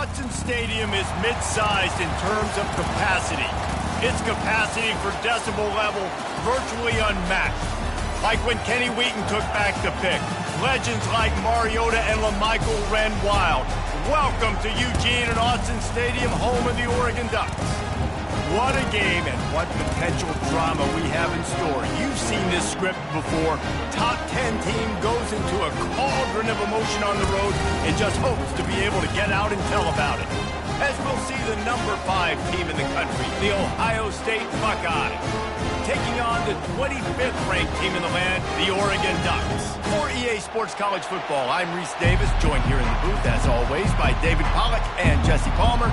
Autzen Stadium is mid-sized in terms of capacity. Its capacity for decibel level virtually unmatched. Like when Kenny Wheaton took back the pick. Legends like Mariota and LaMichael ran wild. Welcome to Eugene and Autzen Stadium, home of the Oregon Ducks. What a game and what potential drama we have in store. You've seen this script before. Top 10 team goes into a cauldron of emotion on the road and just hopes to be able to get out and tell about it. As we'll see the number 5 team in the country, the Ohio State Buckeyes, taking on the 25th ranked team in the land, the Oregon Ducks. For EA Sports College Football, I'm Reese Davis, joined here in the booth, as always, by David Pollack and Jesse Palmer.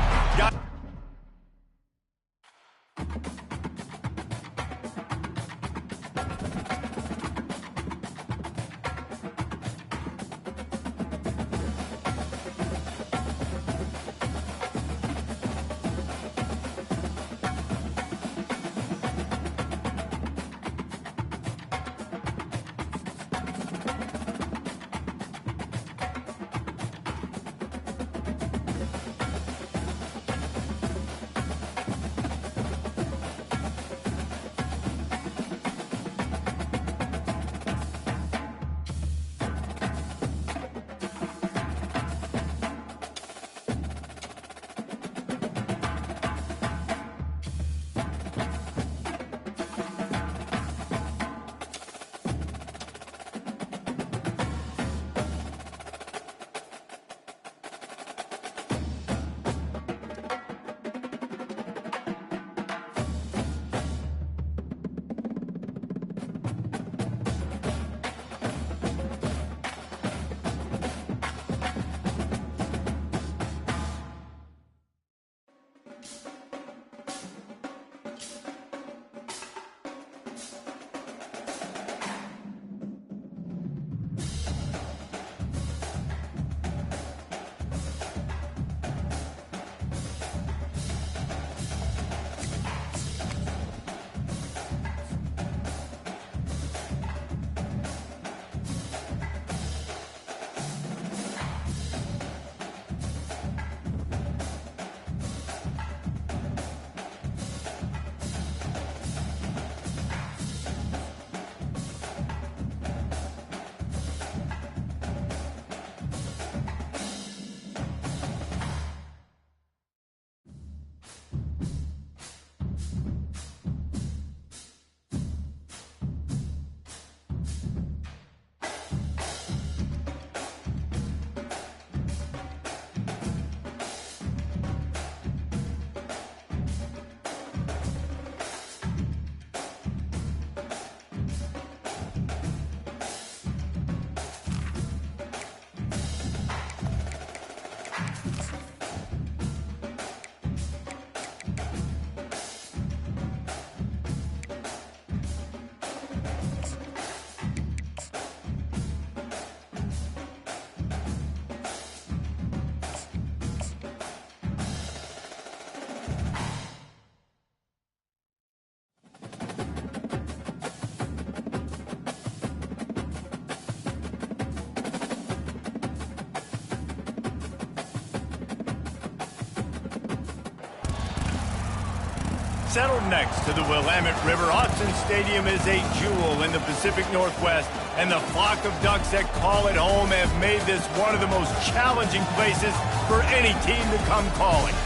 Settled next to the Willamette River, Autzen Stadium is a jewel in the Pacific Northwest, and the flock of Ducks that call it home have made this one of the most challenging places for any team to come calling.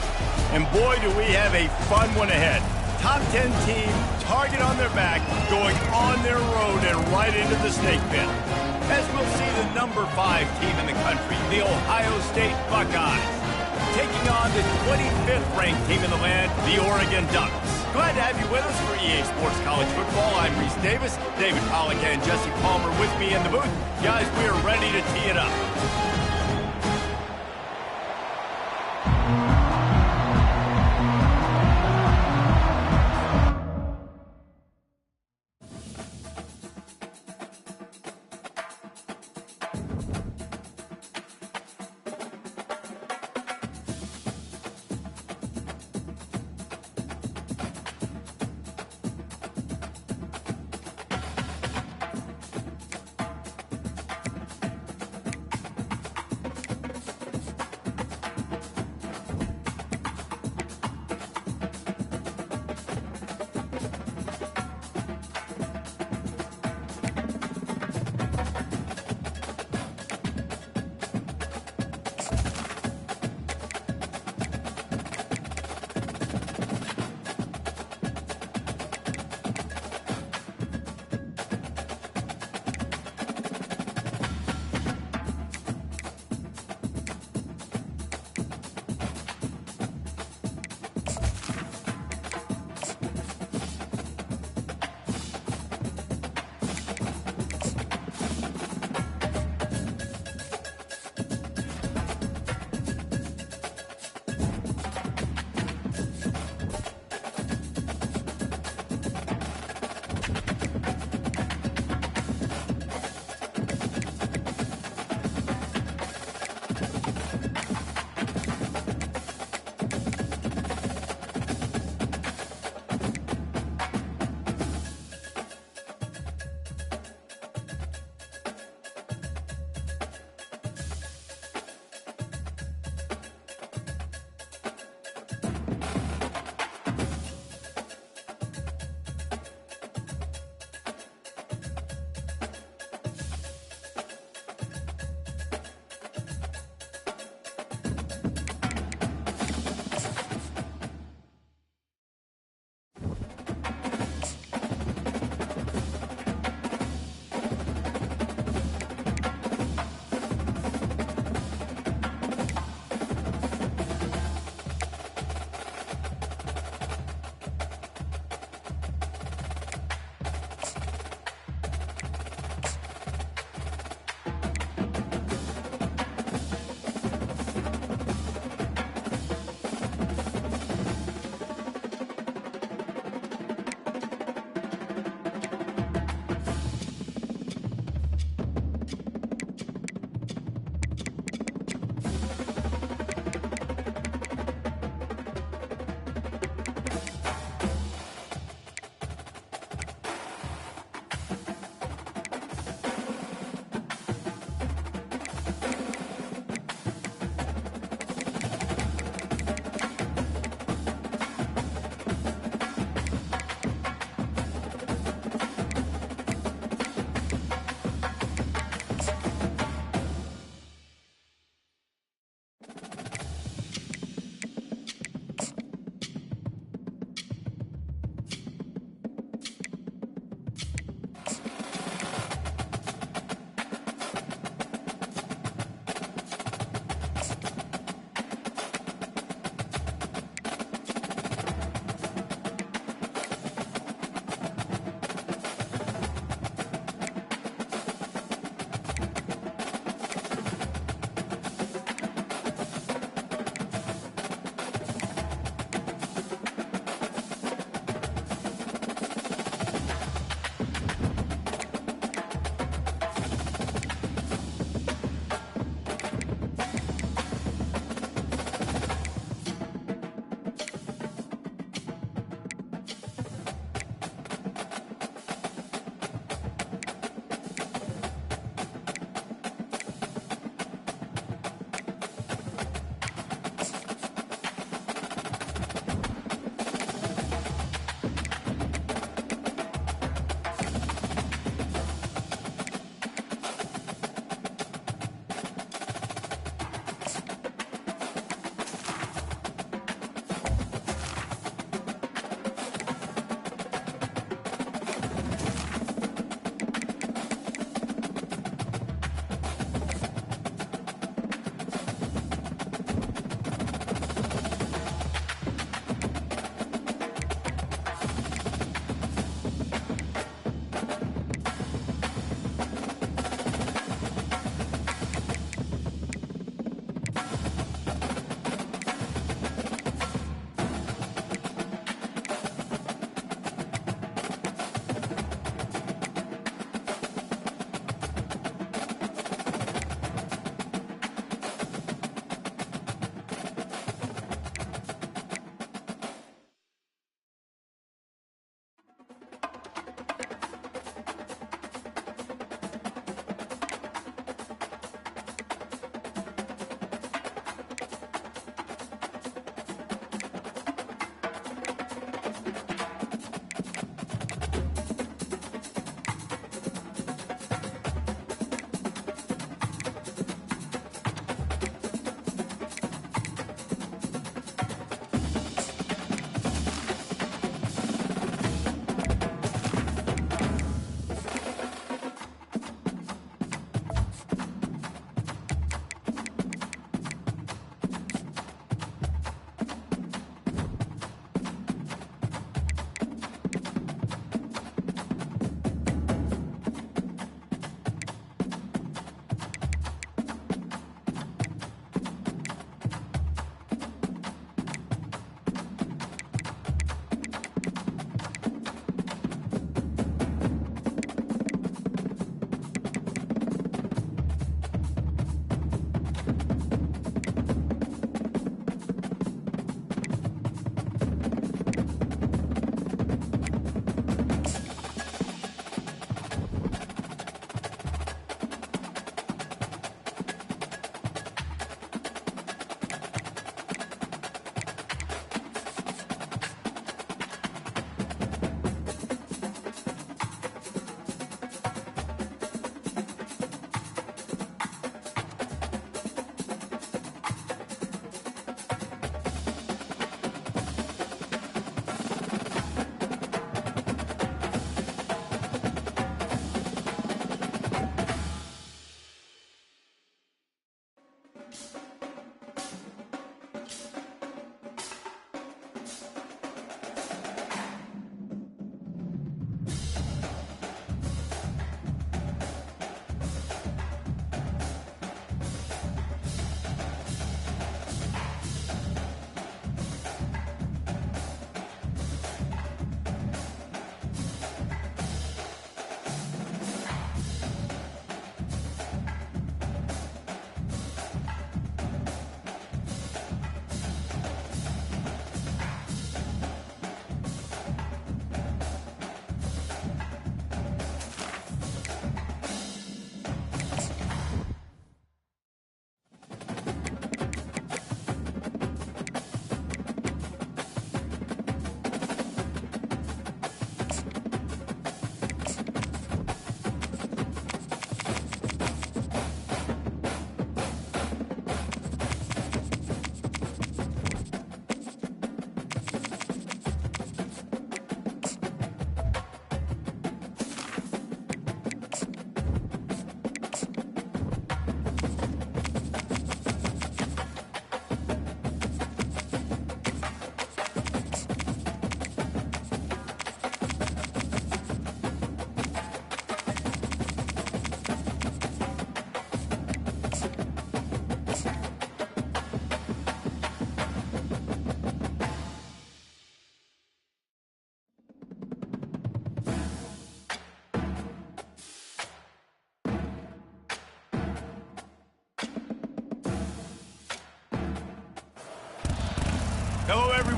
And boy, do we have a fun one ahead. Top 10 team, target on their back, going on their road and right into the snake pit. As we'll see the number 5 team in the country, the Ohio State Buckeyes, taking on the 25th ranked team in the land, the Oregon Ducks. Glad to have you with us for EA Sports College Football. I'm Reese Davis, David Pollack and Jesse Palmer with me in the booth. Guys, we are ready to tee it up.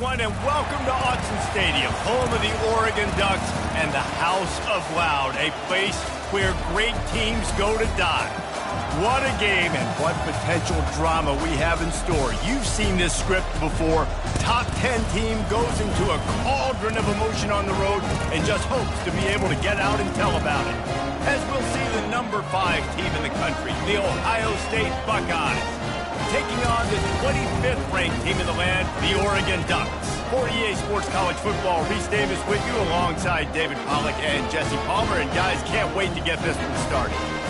everyone, and welcome to Autzen Stadium, home of the Oregon Ducks and the House of Loud, a place where great teams go to die. What a game and what potential drama we have in store. You've seen this script before. Top 10 team goes into a cauldron of emotion on the road and just hopes to be able to get out and tell about it. As we'll see the number 5 team in the country, the Ohio State Buckeyes, taking on the 25th ranked team in the land, the Oregon Ducks. For EA Sports College Football, Reese Davis with you alongside David Pollack and Jesse Palmer. And guys, can't wait to get this one started.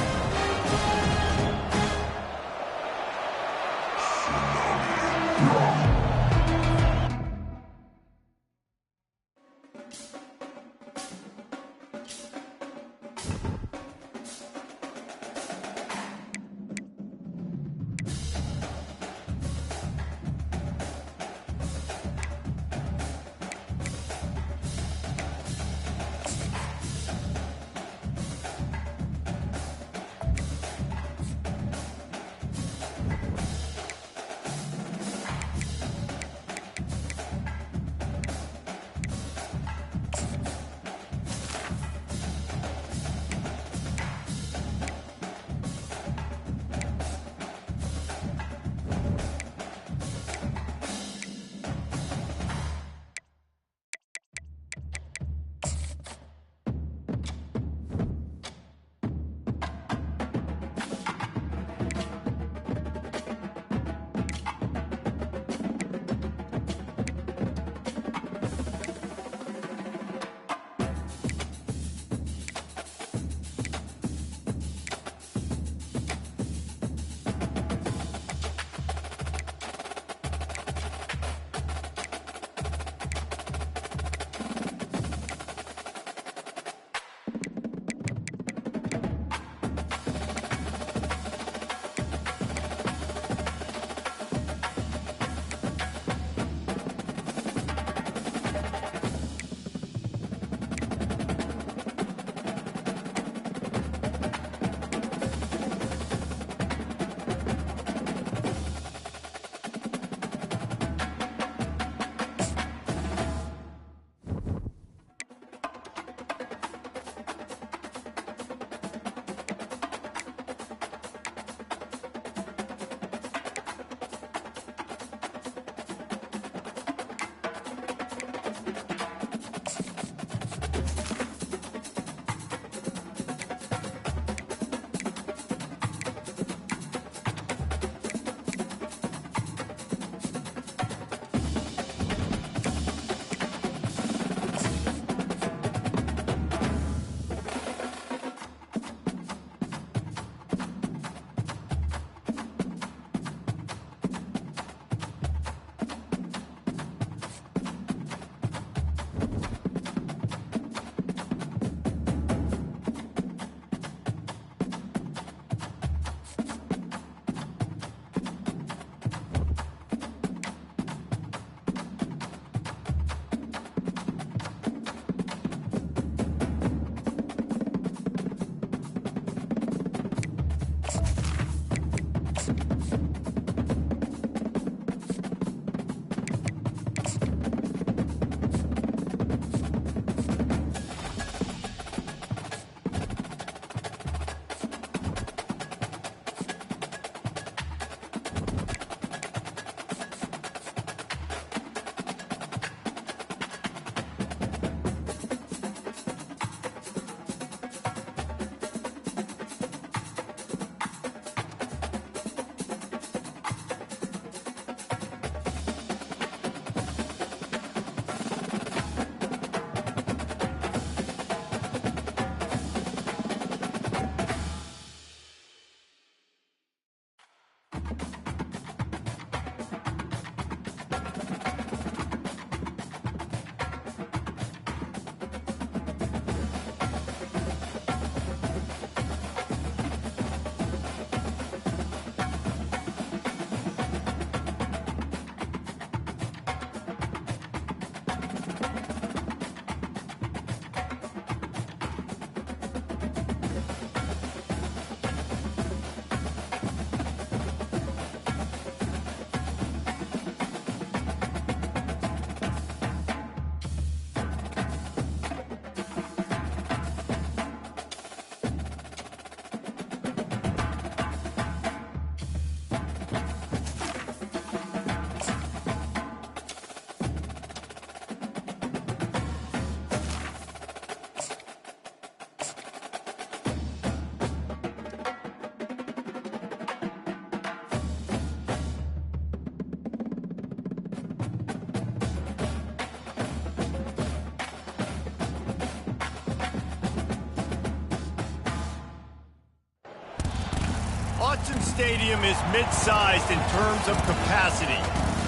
Stadium is mid-sized in terms of capacity.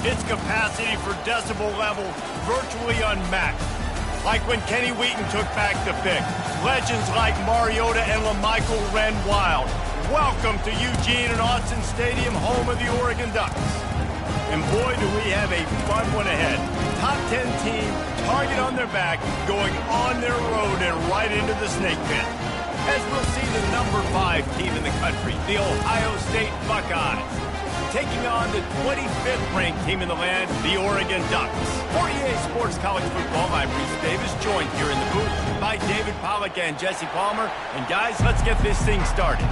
Its capacity for decibel level virtually unmatched. Like when Kenny Wheaton took back the pick. Legends like Mariota and LaMichael ran wild. Welcome to Eugene and Autzen Stadium, home of the Oregon Ducks. And boy, do we have a fun one ahead. Top 10 team, target on their back, going on their road and right into the snake pit. As we'll see the number 5 team in the country, the Ohio State Buckeyes, taking on the 25th ranked team in the land, the Oregon Ducks. For EA Sports College Football, I'm Reese Davis, joined here in the booth by David Pollack and Jesse Palmer. And guys, let's get this thing started.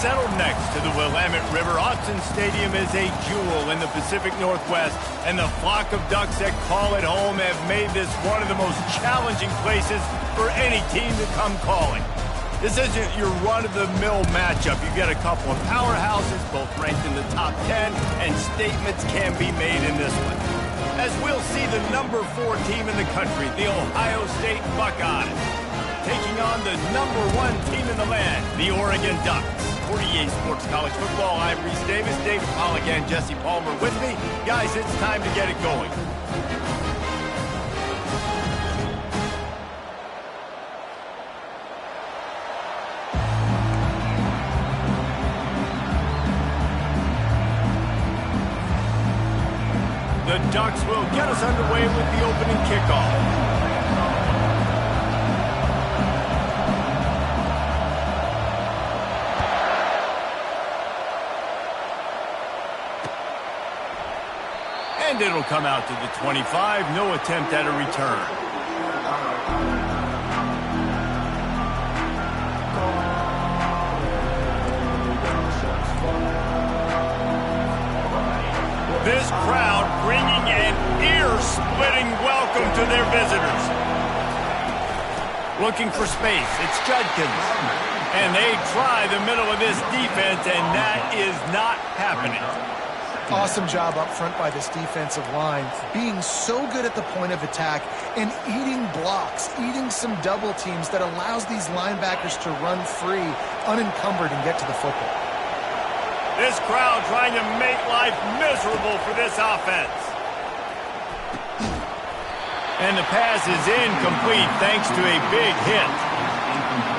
Settled next to the Willamette River, Autzen Stadium is a jewel in the Pacific Northwest, and the flock of Ducks that call it home have made this one of the most challenging places for any team to come calling. This isn't your run-of-the-mill matchup. You get a couple of powerhouses, both ranked in the top 10, and statements can be made in this one. As we'll see the number 4 team in the country, the Ohio State Buckeyes, taking on the number 1 team in the land, the Oregon Ducks. For EA Sports College Football, I'm Reese Davis, David Polligan, Jesse Palmer with me. Guys, it's time to get it going. The Ducks will get us underway with the opening kickoff. And it'll come out to the 25. No attempt at a return. This crowd bringing an ear-splitting welcome to their visitors. Looking for space, it's Judkins. And they try the middle of this defense, and that is not happening. Awesome job up front by this defensive line, being so good at the point of attack and eating blocks, eating some double teams that allows these linebackers to run free, unencumbered, and get to the football. This crowd trying to make life miserable for this offense. And the pass is incomplete thanks to a big hit.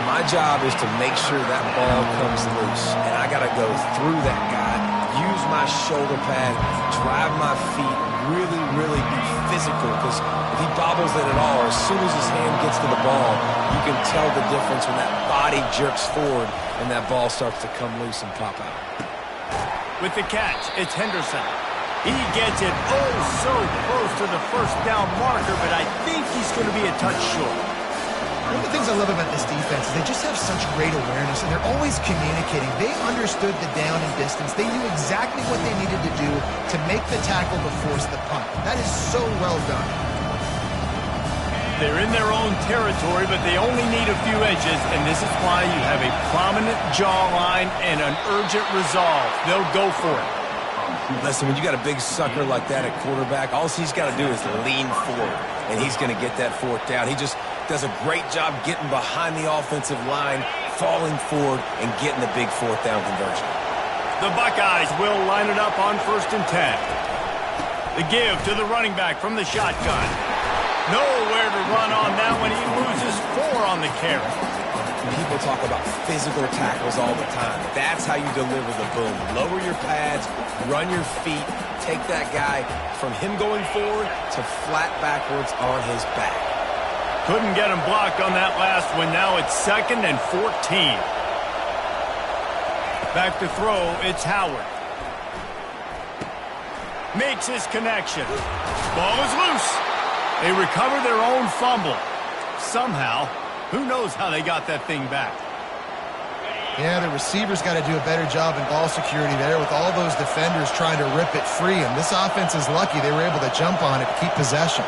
My job is to make sure that ball comes loose, and I got to go through that guy, use my shoulder pad, drive my feet, really be physical, because if he bobbles it at all, as soon as his hand gets to the ball, you can tell the difference when that body jerks forward and that ball starts to come loose and pop out. With the catch, it's Henderson. He gets it oh so close to the first down marker, but I think he's going to be a touch short. One of the things I love about this defense is they just have such great awareness, and they're always communicating. They understood the down and distance. They knew exactly what they needed to do to make the tackle to force the punt. That is so well done. They're in their own territory, but they only need a few edges, and this is why you have a prominent jawline and an urgent resolve. They'll go for it. Listen, when you got a big sucker like that at quarterback, all he's got to do is lean forward, and he's going to get that fourth down. He just does a great job getting behind the offensive line, falling forward, and getting the big fourth down conversion. The Buckeyes will line it up on 1st and 10. The give to the running back from the shotgun. Nowhere to run on that one. He loses 4 on the carry. People talk about physical tackles all the time. That's how you deliver the boom. Lower your pads, run your feet, take that guy from him going forward to flat backwards on his back. Couldn't get him blocked on that last one. Now it's 2nd and 14. Back to throw, it's Howard. Makes his connection. Ball is loose. They recover their own fumble. Somehow, who knows how they got that thing back. Yeah, the receivers got to do a better job in ball security there with all those defenders trying to rip it free. And this offense is lucky they were able to jump on it to keep possession.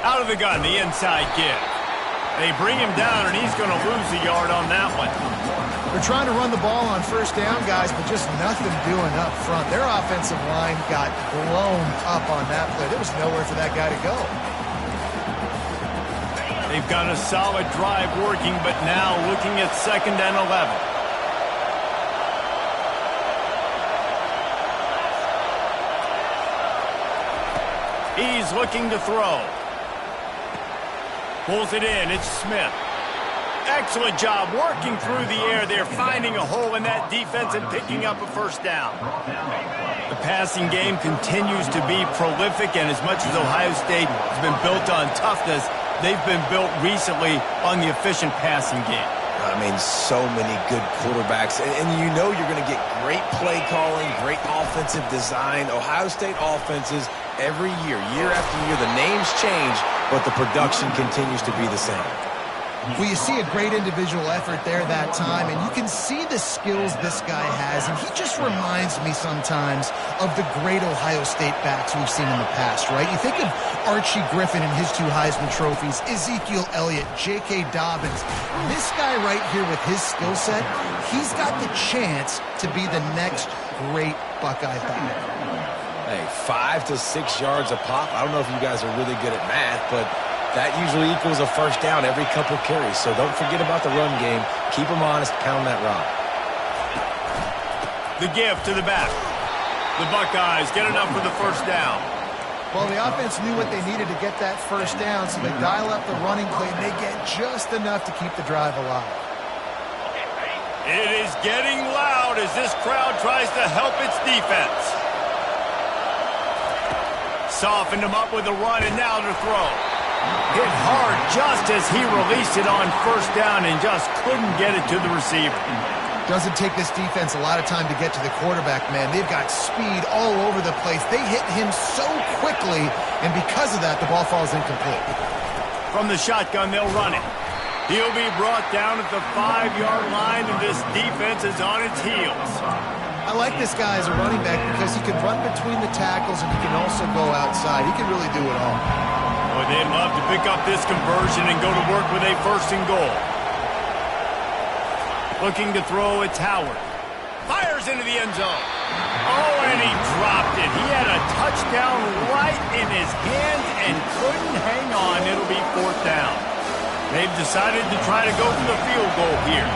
Out of the gun, the inside give. They bring him down, and he's going to lose a yard on that one. They're trying to run the ball on 1st down, guys, but just nothing doing up front. Their offensive line got blown up on that play. There was nowhere for that guy to go. They've got a solid drive working, but now looking at 2nd and 11. He's looking to throw. Pulls it in. It's Smith. Excellent job working through the air. They're finding a hole in that defense and picking up a 1st down. The passing game continues to be prolific, and as much as Ohio State has been built on toughness, they've been built recently on the efficient passing game. I mean, so many good quarterbacks, and you know you're going to get great play calling, great offensive design. Ohio State offenses every year after year, the names change, but the production continues to be the same. Well, you see a great individual effort there that time, and you can see the skills this guy has, and he just reminds me sometimes of the great Ohio State backs we've seen in the past, right? You think of Archie Griffin and his 2 Heisman trophies, Ezekiel Elliott, J.K. Dobbins. This guy right here with his skill set, he's got the chance to be the next great Buckeye back. Hey, 5 to 6 yards a pop. I don't know if you guys are really good at math, but that usually equals a first down every couple carries. So don't forget about the run game. Keep them honest, pound that rock. The give to the back. The Buckeyes get enough for the first down. Well, the offense knew what they needed to get that first down, so they dial up the running play, and they get just enough to keep the drive alive. It is getting loud as this crowd tries to help its defense. Softened him up with a run, and now to throw. Hit hard just as he released it on first down and just couldn't get it to the receiver. Doesn't take this defense a lot of time to get to the quarterback, man. They've got speed all over the place. They hit him so quickly, and because of that, the ball falls incomplete. From the shotgun, they'll run it. He'll be brought down at the 5-yard line, and this defense is on its heels. I like this guy as a running back because he can run between the tackles and he can also go outside. He can really do it all. Boy, they'd love to pick up this conversion and go to work with a 1st and goal. Looking to throw, it's Howard. Fires into the end zone. Oh, and he dropped it. He had a touchdown right in his hands and couldn't hang on. It'll be 4th down. They've decided to try to go for the field goal here.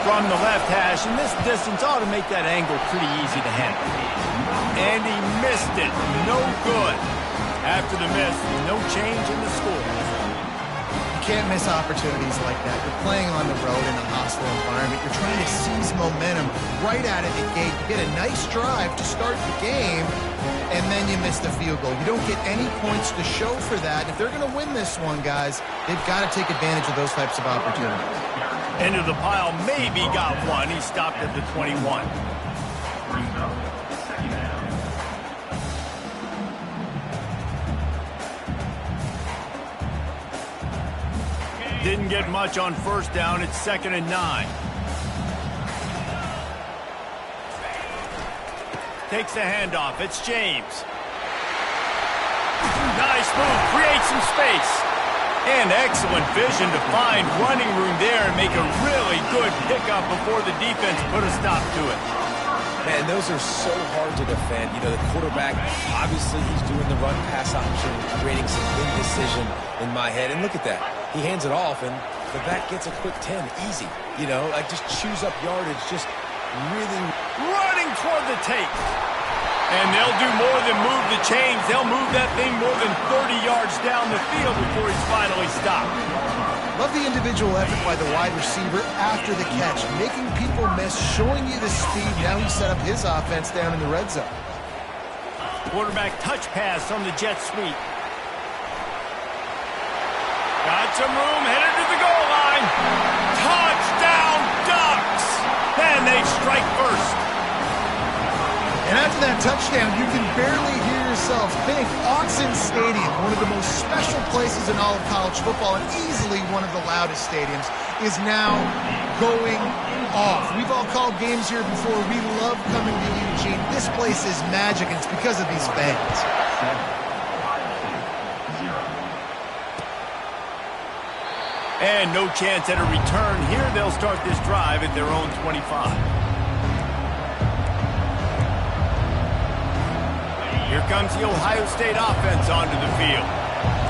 From the left hash, and this distance ought to make that angle pretty easy to handle. And he missed it. No good. After the miss, no change in the score. You can't miss opportunities like that. You're playing on the road in a hostile environment. You're trying to seize momentum right out of the gate. You get a nice drive to start the game, and then you miss the field goal. You don't get any points to show for that. If they're going to win this one, guys, they've got to take advantage of those types of opportunities. Into the pile, maybe got one. He stopped at the 21. Didn't get much on first down. It's 2nd and 9. Takes the handoff. It's James. Nice move. Creates some space. And excellent vision to find running room there and make a really good pickup before the defense put a stop to it. Man, those are so hard to defend. You know, the quarterback, obviously he's doing the run-pass option, creating some indecision in my head. And look at that. He hands it off, and the back gets a quick 10. Easy. You know, like just chews up yardage, just really running toward the tape. And they'll do more than move the chains. They'll move that thing more than 30 yards down the field before he's finally stopped. Love the individual effort by the wide receiver after the catch, making people miss, showing you the speed. Now he set up his offense down in the red zone. Quarterback touch pass on the jet sweep. Got some room, headed to the goal line. Touchdown Ducks! And they strike first. And after that touchdown, you can barely hear yourself think. Autzen Stadium, one of the most special places in all of college football and easily one of the loudest stadiums, is now going off. We've all called games here before. We love coming to Eugene. This place is magic, and it's because of these fans. And no chance at a return here. They'll start this drive at their own 25. Here comes the Ohio State offense onto the field.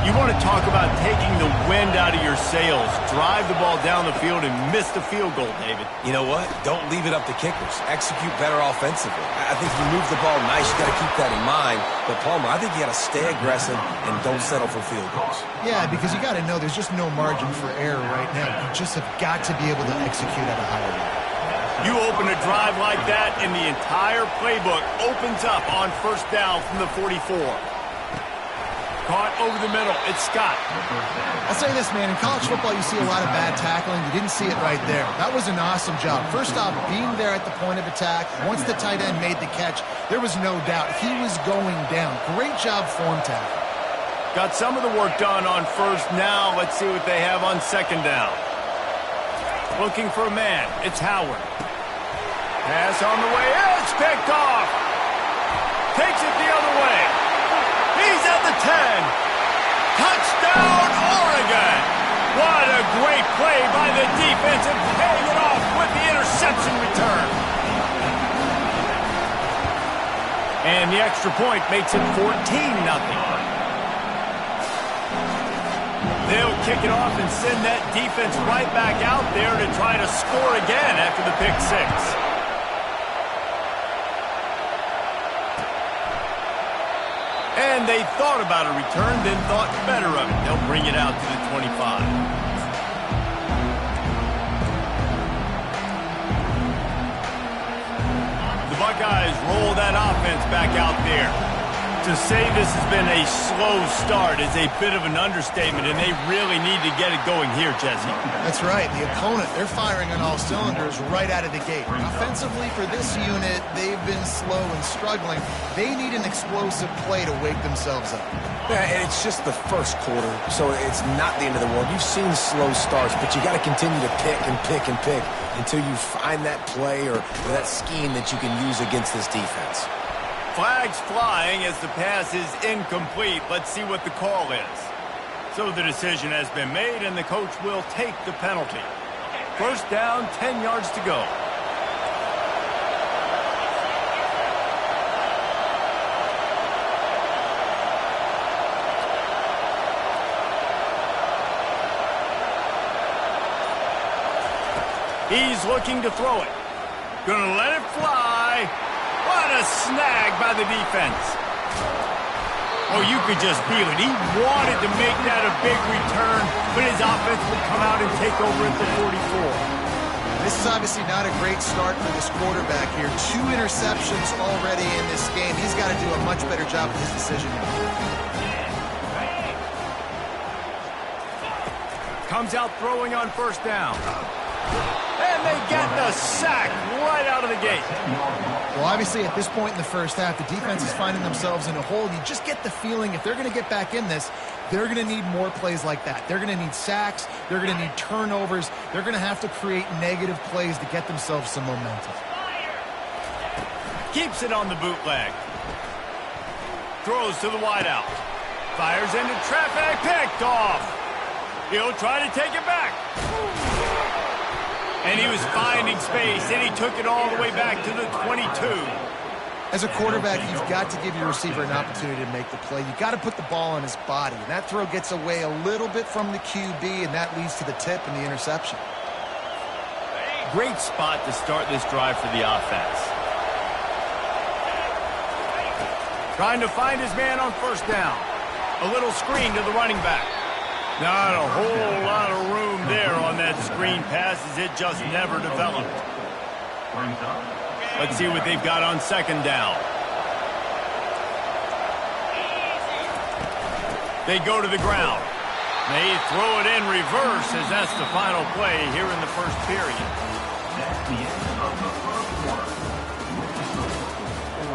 You want to talk about taking the wind out of your sails. Drive the ball down the field and miss the field goal, David. You know what? Don't leave it up to kickers. Execute better offensively. I think you move the ball nice. You got to keep that in mind. But, Palmer, I think you got to stay aggressive and don't settle for field goals. Yeah, because you got to know there's just no margin for error right now. You just have got to be able to execute at a higher level. You open a drive like that, and the entire playbook opens up on first down from the 44. Caught over the middle. It's Scott. I'll say this, man. In college football, you see a lot of bad tackling. You didn't see it right there. That was an awesome job. First off, being there at the point of attack. Once the tight end made the catch, there was no doubt he was going down. Great job form tackle. Got some of the work done on first. Now let's see what they have on second down. Looking for a man. It's Howard. Pass on the way. It's picked off. Takes it the other way. He's at the 10. Touchdown, Oregon. What a great play by the defense and paying it off with the interception return. And the extra point makes it 14-0. They'll kick it off and send that defense right back out there to try to score again after the pick six. And they thought about a return, then thought better of it. They'll bring it out to the 25. The Buckeyes roll that offense back out there. To say this has been a slow start is a bit of an understatement, and they really need to get it going here, Jesse. That's right. The opponent, they're firing on all cylinders right out of the gate. Offensively, for this unit, they've been slow and struggling. They need an explosive play to wake themselves up. Yeah, and it's just the first quarter, so it's not the end of the world. You've seen slow starts, but you got to continue to pick and pick and pick until you find that play or that scheme that you can use against this defense. Flags flying as the pass is incomplete. Let's see what the call is. So the decision has been made, and the coach will take the penalty. First down, 10 yards to go. He's looking to throw it. Gonna let it fly. What a snag by the defense. Oh, you could just feel it. He wanted to make that a big return, but his offense would come out and take over at the 44. This is obviously not a great start for this quarterback here. 2 interceptions already in this game. He's got to do a much better job with his decision making. Comes out throwing on first down. And they get the sack right out of the gate. Well, obviously, at this point in the first half, the defense is finding themselves in a hole. You just get the feeling if they're going to get back in this, they're going to need more plays like that. They're going to need sacks. They're going to need turnovers. They're going to have to create negative plays to get themselves some momentum. Keeps it on the bootleg. Throws to the wideout. Fires into traffic. Picked off. He'll try to take it back. And he was finding space, and he took it all the way back to the 22. As a quarterback, you've got to give your receiver an opportunity to make the play. You've got to put the ball on his body. And that throw gets away a little bit from the QB, and that leads to the tip and the interception. Great spot to start this drive for the offense. Trying to find his man on first down. A little screen to the running back. Not a whole lot of room there on that screen pass as it just never developed. Let's see what they've got on second down. They go to the ground. They throw it in reverse as that's the final play here in the first period. That's the end of the first quarter.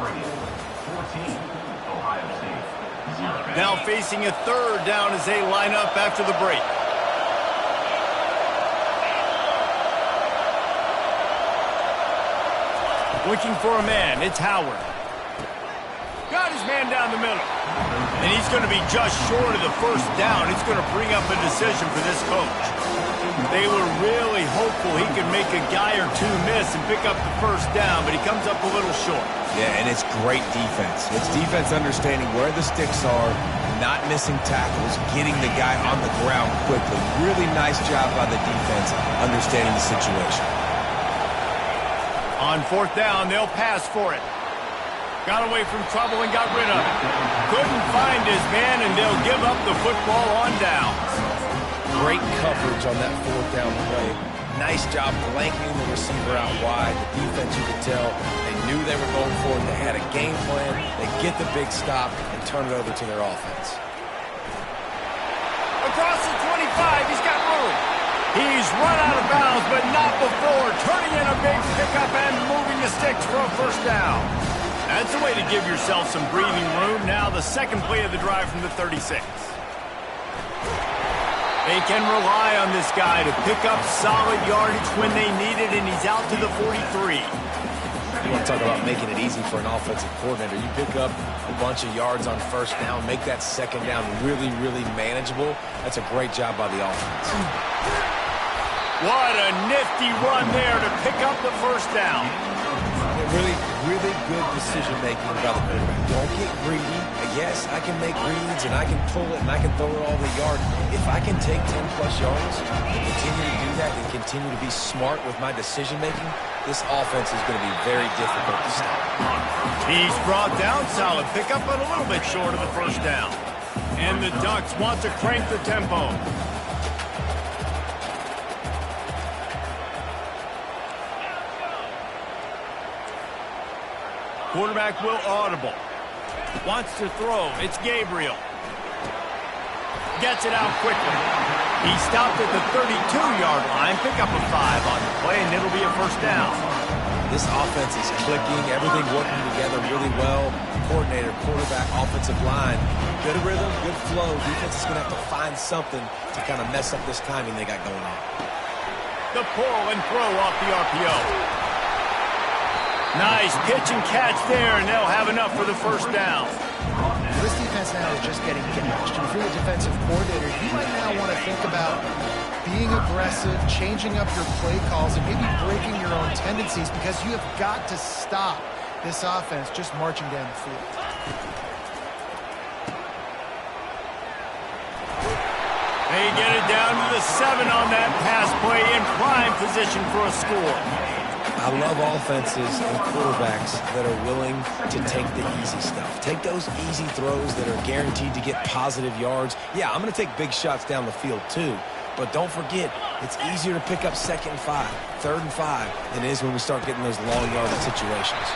Oregon 14, Ohio State 0. Now facing a third down as they line up after the break. Looking for a man. It's Howard. Got his man down the middle. And he's going to be just short of the first down. It's going to bring up a decision for this coach. They were really hopeful he could make a guy or two miss and pick up the first down, but he comes up a little short. Yeah, and it's great defense. It's defense understanding where the sticks are, not missing tackles, getting the guy on the ground quickly. Really nice job by the defense understanding the situation. On fourth down, they'll pass for it. Got away from trouble and got rid of it. Couldn't find his man, and they'll give up the football on downs. Great coverage on that fourth down play. Nice job blanking the receiver out wide. The defense, you could tell, they knew they were going for it. They had a game plan. They get the big stop and turn it over to their offense. Across the 25, he's got room. He's run out of bounds, but not before turning in a big pickup and moving the sticks for a first down. That's the way to give yourself some breathing room. Now the second play of the drive from the 36. They can rely on this guy to pick up solid yardage when they need it, and he's out to the 43. You want to talk about making it easy for an offensive coordinator. You pick up a bunch of yards on first down, make that second down really, really manageable. That's a great job by the offense. What a nifty run there to pick up the first down. Really, really good decision-making by the quarterback. Don't get greedy. Yes, I can make reads, and I can pull it, and I can throw it all the yard. If I can take 10-plus yards and continue to do that and continue to be smart with my decision-making, this offense is going to be very difficult to stop. He's brought down solid pickup, but a little bit short of the first down. And the Ducks want to crank the tempo. Quarterback will audible. Wants to throw. It's Gabriel. Gets it out quickly. He stopped at the 32-yard line. Pick up a 5 on the play, and it'll be a first down. This offense is clicking. Everything working together really well. Coordinator, quarterback, offensive line. Good rhythm, good flow. Defense is going to have to find something to kind of mess up this timing they got going on. The pull and throw off the RPO. Nice pitch and catch there, and they'll have enough for the first down. This defense now is just getting gashed. And if you're the defensive coordinator, you might now want to think about being aggressive, changing up your play calls, and maybe breaking your own tendencies, because you have got to stop this offense just marching down the field. They get it down to the 7 on that pass play, in prime position for a score. I love offenses and quarterbacks that are willing to take the easy stuff. Take those easy throws that are guaranteed to get positive yards. Yeah, I'm going to take big shots down the field too. But don't forget, it's easier to pick up 2nd and 5, 3rd and 5 than it is when we start getting those long yardage situations.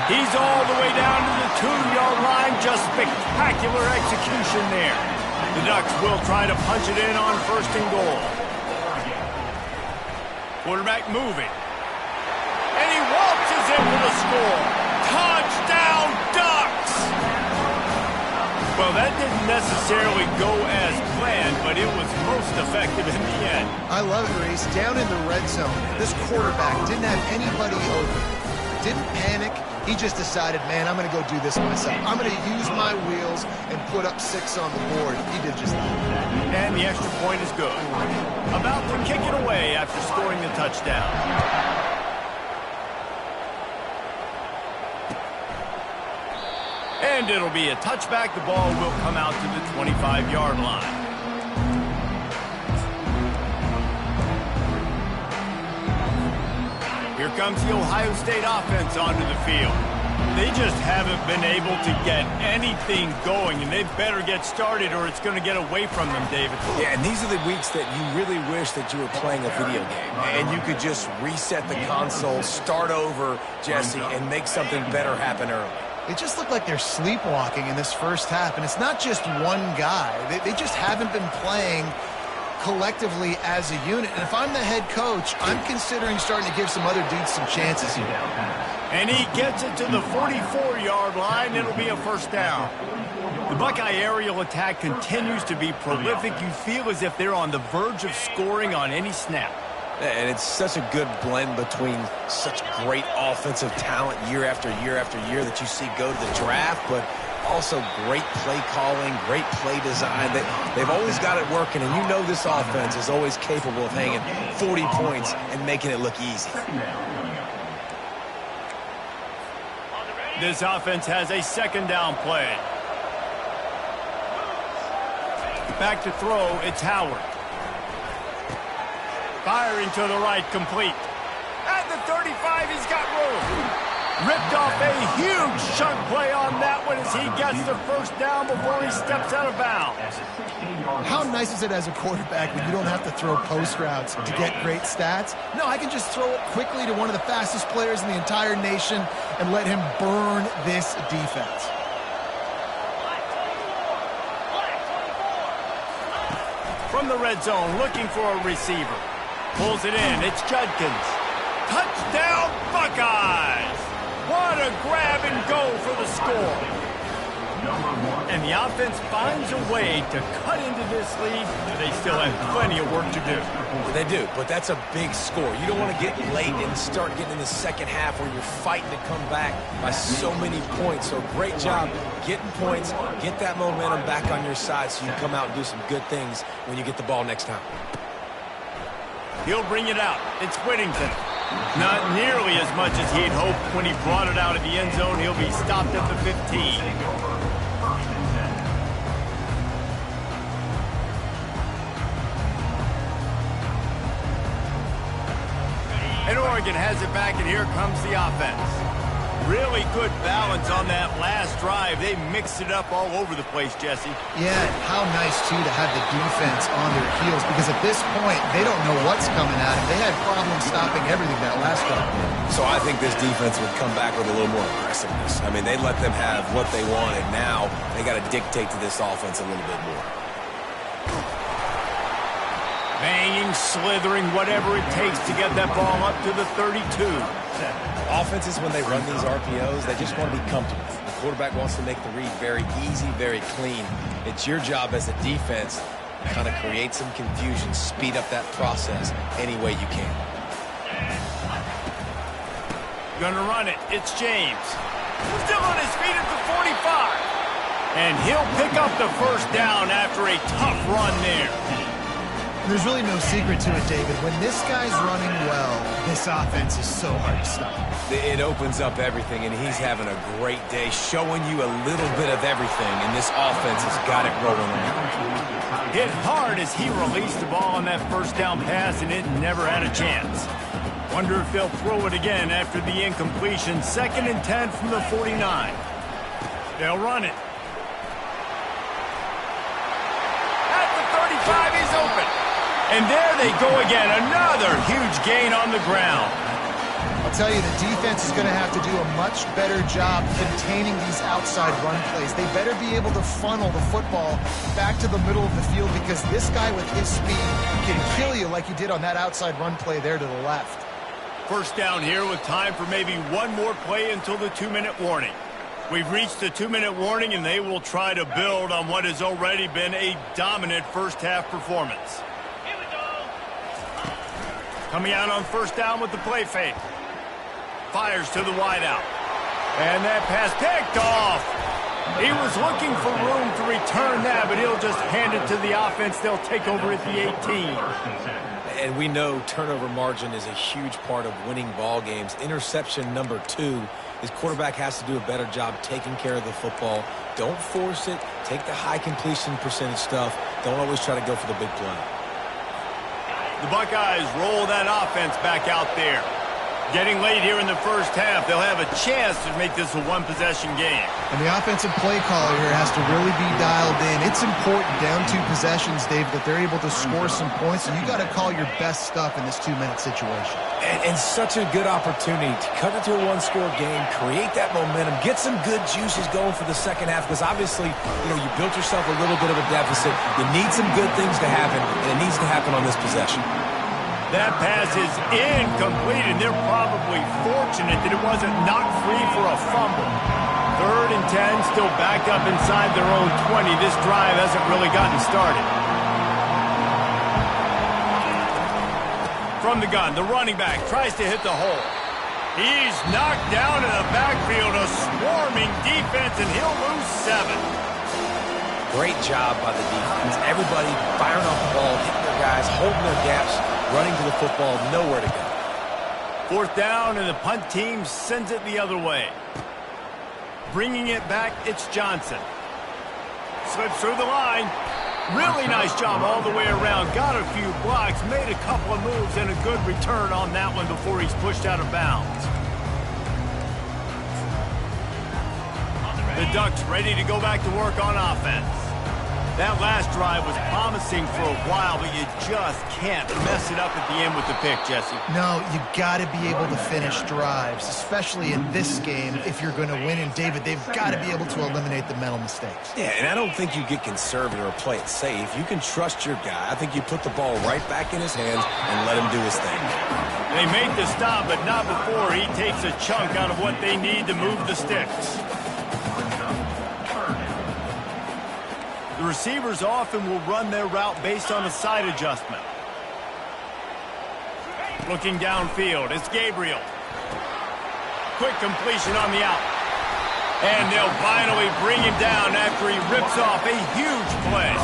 He's all the way down to the 2-yard line. Just spectacular execution there. The Ducks will try to punch it in on 1st and goal. Quarterback moving. And he waltzes in for the score. Touchdown, Ducks! Well, that didn't necessarily go as planned, but it was most effective in the end. I love it, Reese. Down in the red zone, this quarterback didn't have anybody open. Didn't panic. He just decided, man, I'm going to go do this myself. I'm going to use my wheels and put up 6 on the board. He did just that. And the extra point is good. About to kick it away after scoring the touchdown. And it'll be a touchback. The ball will come out to the 25-yard line. Here comes the Ohio State offense onto the field. They just haven't been able to get anything going, and they better get started or it's going to get away from them, David. Yeah, and these are the weeks that you really wish that you were playing a video game and you could just reset the console, start over, Jesse, and make something better happen early. It just looked like they're sleepwalking in this first half, and it's not just one guy. They just haven't been playing collectively as a unit. And if I'm the head coach, I'm considering starting to give some other dudes some chances here. And he gets it to the 44-yard line. It'll be a first down. The Buckeye aerial attack continues to be prolific. You feel as if they're on the verge of scoring on any snap. And it's such a good blend between such great offensive talent year after year after year that you see go to the draft, but also great play calling, great play design. They've always got it working, and you know this offense is always capable of hanging 40 points and making it look easy. This offense has a 2nd down play. Back to throw, it's Howard. Firing to the right, complete. At the 35, he's got room. Ripped off a huge chunk play on that one as he gets the first down before he steps out of bounds. How nice is it as a quarterback when you don't have to throw post routes to get great stats? No, I can just throw it quickly to one of the fastest players in the entire nation and let him burn this defense. From the red zone, looking for a receiver. Pulls it in. It's Judkins. Touchdown, Buckeyes! What a grab and go for the score. And the offense finds a way to cut into this lead. They still have plenty of work to do. They do, but that's a big score. You don't want to get late and start getting in the second half where you're fighting to come back by so many points. So great job getting points, get that momentum back on your side so you can come out and do some good things when you get the ball next time. He'll bring it out. It's Whittington. Not nearly as much as he'd hoped when he brought it out of the end zone. He'll be stopped at the 15. And Oregon has it back, and here comes the offense. Really good balance on that last drive. They mixed it up all over the place, Jesse. Yeah, how nice, too, to have the defense on their heels, because at this point, they don't know what's coming at them. They had problems stopping everything that last drive. So I think this defense would come back with a little more aggressiveness. I mean, they let them have what they wanted. Now they got to dictate to this offense a little bit more. Banging, slithering, whatever it takes to get that ball up to the 32. Offenses, when they run these RPOs, they just want to be comfortable. The quarterback wants to make the read very easy, very clean. It's your job as a defense to kind of create some confusion, speed up that process any way you can. Gonna run it. It's James. Still on his feet at the 45. And he'll pick up the first down after a tough run there. There's really no secret to it, David. When this guy's running well, this offense is so hard to stop. It opens up everything, and he's having a great day, showing you a little bit of everything, and this offense has got it rolling on. Hit hard as he released the ball on that first down pass, and it never had a chance. Wonder if they'll throw it again after the incompletion. 2nd and 10 from the 49. They'll run it. At the 35, he's open. And there they go again, another huge gain on the ground. I'll tell you, the defense is going to have to do a much better job containing these outside run plays. They better be able to funnel the football back to the middle of the field, because this guy with his speed can kill you like he did on that outside run play there to the left. First down here with time for maybe one more play until the 2-minute warning. We've reached the 2-minute warning, and they will try to build on what has already been a dominant first-half performance. Coming out on first down with the play fake. Fires to the wideout. And that pass picked off. He was looking for room to return that, but he'll just hand it to the offense. They'll take over at the 18. And we know turnover margin is a huge part of winning ball games. Interception number 2. His quarterback has to do a better job taking care of the football. Don't force it. Take the high completion percentage stuff. Don't always try to go for the big play. The Buckeyes roll that offense back out there. Getting late here in the first half, they'll have a chance to make this a one-possession game. And the offensive play caller here has to really be dialed in. It's important down 2 possessions, Dave, that they're able to score some points. And you got to call your best stuff in this 2-minute situation. And such a good opportunity to cut it to a one-score game, create that momentum, get some good juices going for the second half, because obviously, you built yourself a little bit of a deficit. You need some good things to happen, and it needs to happen on this possession. That pass is incomplete, and they're probably fortunate that it wasn't knocked free for a fumble. 3rd and 10, still backed up inside their own 20. This drive hasn't really gotten started. From the gun, the running back tries to hit the hole. He's knocked down in the backfield, a swarming defense, and he'll lose 7. Great job by the defense. Everybody firing off the ball, hitting their guys, holding their gaps, running to the football, nowhere to go. 4th down, and the punt team sends it the other way. Bringing it back, it's Johnson. Slips through the line. Really nice job all the way around. Got a few blocks, made a couple of moves, and a good return on that one before he's pushed out of bounds. The Ducks ready to go back to work on offense. That last drive was promising for a while, but you just can't mess it up at the end with the pick, Jesse. No, you got to be able to finish drives, especially in this game if you're going to win. And, David, they've got to be able to eliminate the mental mistakes. Yeah, and I don't think you get conservative or play it safe. You can trust your guy. I think you put the ball right back in his hands and let him do his thing. They make the stop, but not before he takes a chunk out of what they need to move the sticks. The receivers often will run their route based on a side adjustment. Looking downfield, it's Gabriel. Quick completion on the out. And they'll finally bring him down after he rips off a huge play.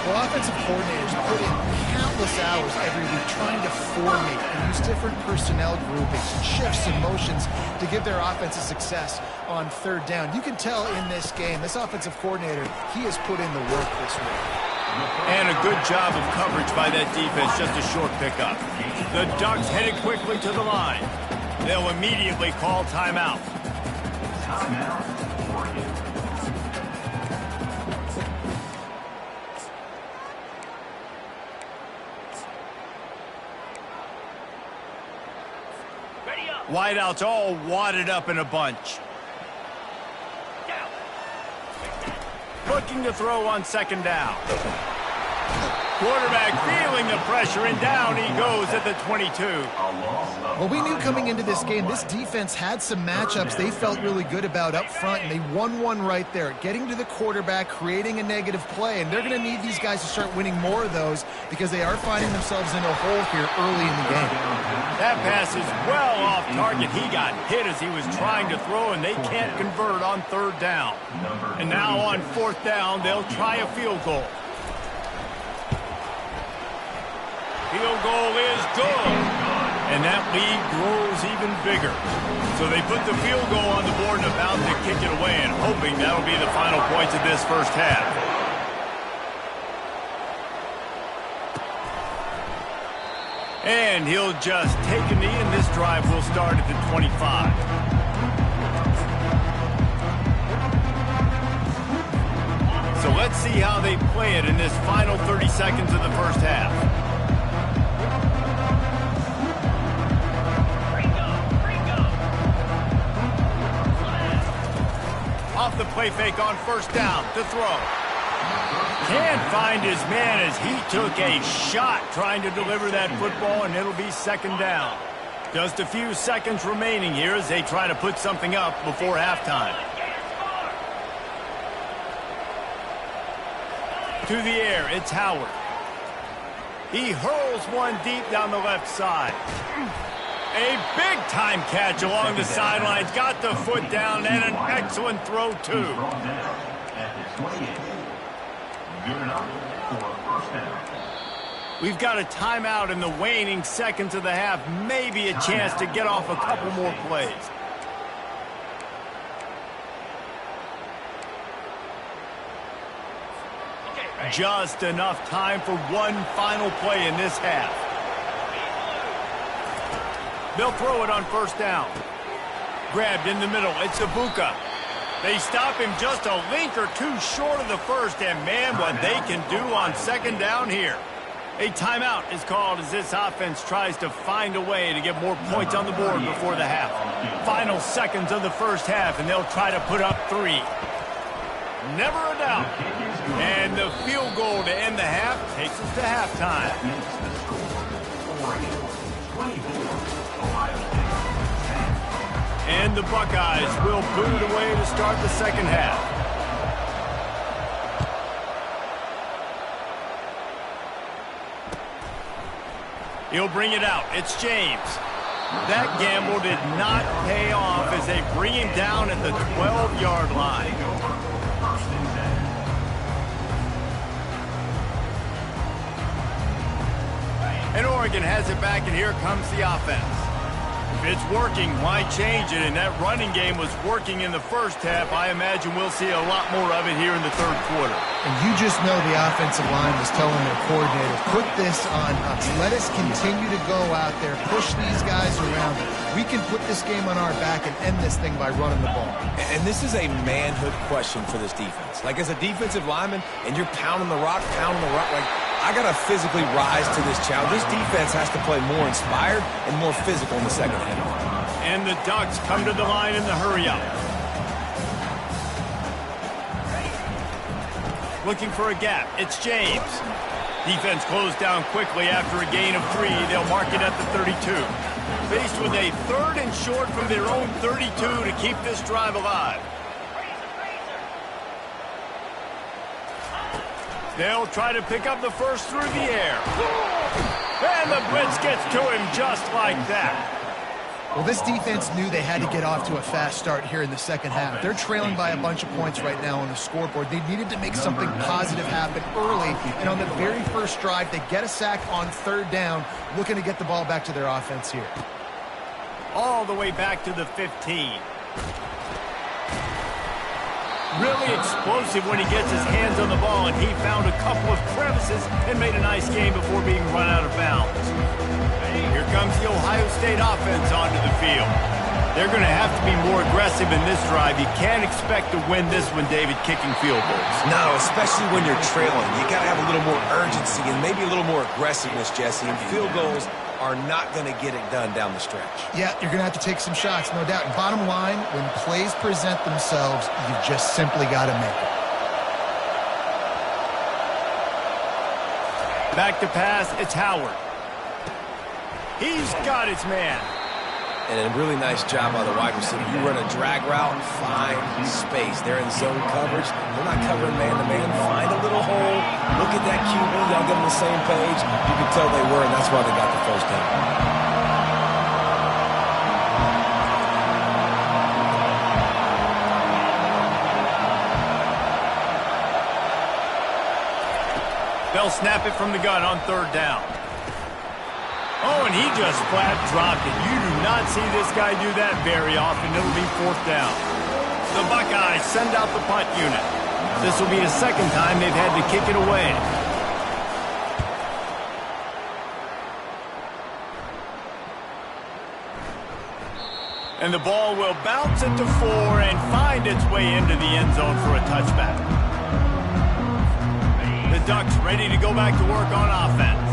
Well, offensive coordinators put in countless hours every week trying to formate and use different personnel groupings, shifts and motions to give their offense a success on third down. You can tell in this game, this offensive coordinator, he has put in the work this week. And a good job of coverage by that defense, just a short pickup. The Ducks headed quickly to the line. They'll immediately call timeout. Timeout, Oregon. Wideouts all wadded up in a bunch. Looking to throw on second down. Quarterback feeling the pressure, and down he goes at the 22. Well, we knew coming into this game, this defense had some matchups they felt really good about up front, and they won one right there, getting to the quarterback, creating a negative play, and they're going to need these guys to start winning more of those because they are finding themselves in a hole here early in the game. That pass is well off target. He got hit as he was trying to throw, and they can't convert on third down. And now on fourth down, they'll try a field goal. Field goal is good. And that lead grows even bigger. So they put the field goal on the board and about to kick it away, and hoping that'll be the final points of this first half. And he'll just take a knee, and this drive will start at the 25. So let's see how they play it in this final 30 seconds of the first half. Off the play fake on first down to throw. Can't find his man as he took a shot trying to deliver that football, and it'll be second down. Just a few seconds remaining here as they try to put something up before halftime. To the air, it's Howard. He hurls one deep down the left side. A big-time catch along the sidelines. Got the foot down, and an excellent throw, too. We've got a timeout in the waning seconds of the half. Maybe a chance to get off a couple more plays. Just enough time for one final play in this half. They'll throw it on first down. Grabbed in the middle. It's Ibuka. They stop him just a link or two short of the first, and man, what they can do on second down here. A timeout is called as this offense tries to find a way to get more points on the board before the half. Final seconds of the first half, and they'll try to put up 3. Never a doubt. And the field goal to end the half takes us to halftime. And the Buckeyes will boot it away to start the second half. He'll bring it out. It's James. That gamble did not pay off as they bring him down at the 12-yard line. And Oregon has it back, and here comes the offense. it's working, why change it? And that running game was working in the first half. I imagine we'll see a lot more of it here in the third quarter. And you just know the offensive line was telling their coordinator, put this on us. Let us continue to go out there, push these guys around. We can put this game on our back and end this thing by running the ball. And this is a manhood question for this defense. Like, as a defensive lineman, and you're pounding the rock, like, I got to physically rise to this challenge. This defense has to play more inspired and more physical in the second half. And the Ducks come to the line in the hurry-up. Looking for a gap. It's James. Defense closed down quickly after a gain of 3. They'll mark it at the 32. Faced with a 3rd and short from their own 32 to keep this drive alive. They'll try to pick up the first through the air. And the blitz gets to him just like that. Well, this defense knew they had to get off to a fast start here in the second half. They're trailing by a bunch of points right now on the scoreboard. They needed to make something positive happen early. And on the very first drive, they get a sack on 3rd down, looking to get the ball back to their offense here. All the way back to the 15. Really explosive when he gets his hands on the ball, and he found a couple of crevices and made a nice game before being run out of bounds. Here comes the Ohio State offense onto the field. They're going to have to be more aggressive in this drive. You can't expect to win this one, David, kicking field goals. No, especially when you're trailing. You got to have a little more urgency and maybe a little more aggressiveness, Jesse. And field goals are not going to get it done down the stretch. Yeah, you're going to have to take some shots, no doubt. And bottom line, when plays present themselves, you just simply got to make it. Back to pass, it's Howard. He's got his man. And a really nice job by the wide receiver. You run a drag route, find space. They're in zone coverage. They're not covering man-to-man. Find a little hole. Look at that QB. Y'all get on the same page. You can tell they were, and that's why they got the first down. They'll snap it from the gun on 3rd down. Oh, and he just flat dropped it. You do not see this guy do that very often. It'll be 4th down. The Buckeyes send out the punt unit. This will be the second time they've had to kick it away. And the ball will bounce it to 4 and find its way into the end zone for a touchback. The Ducks ready to go back to work on offense.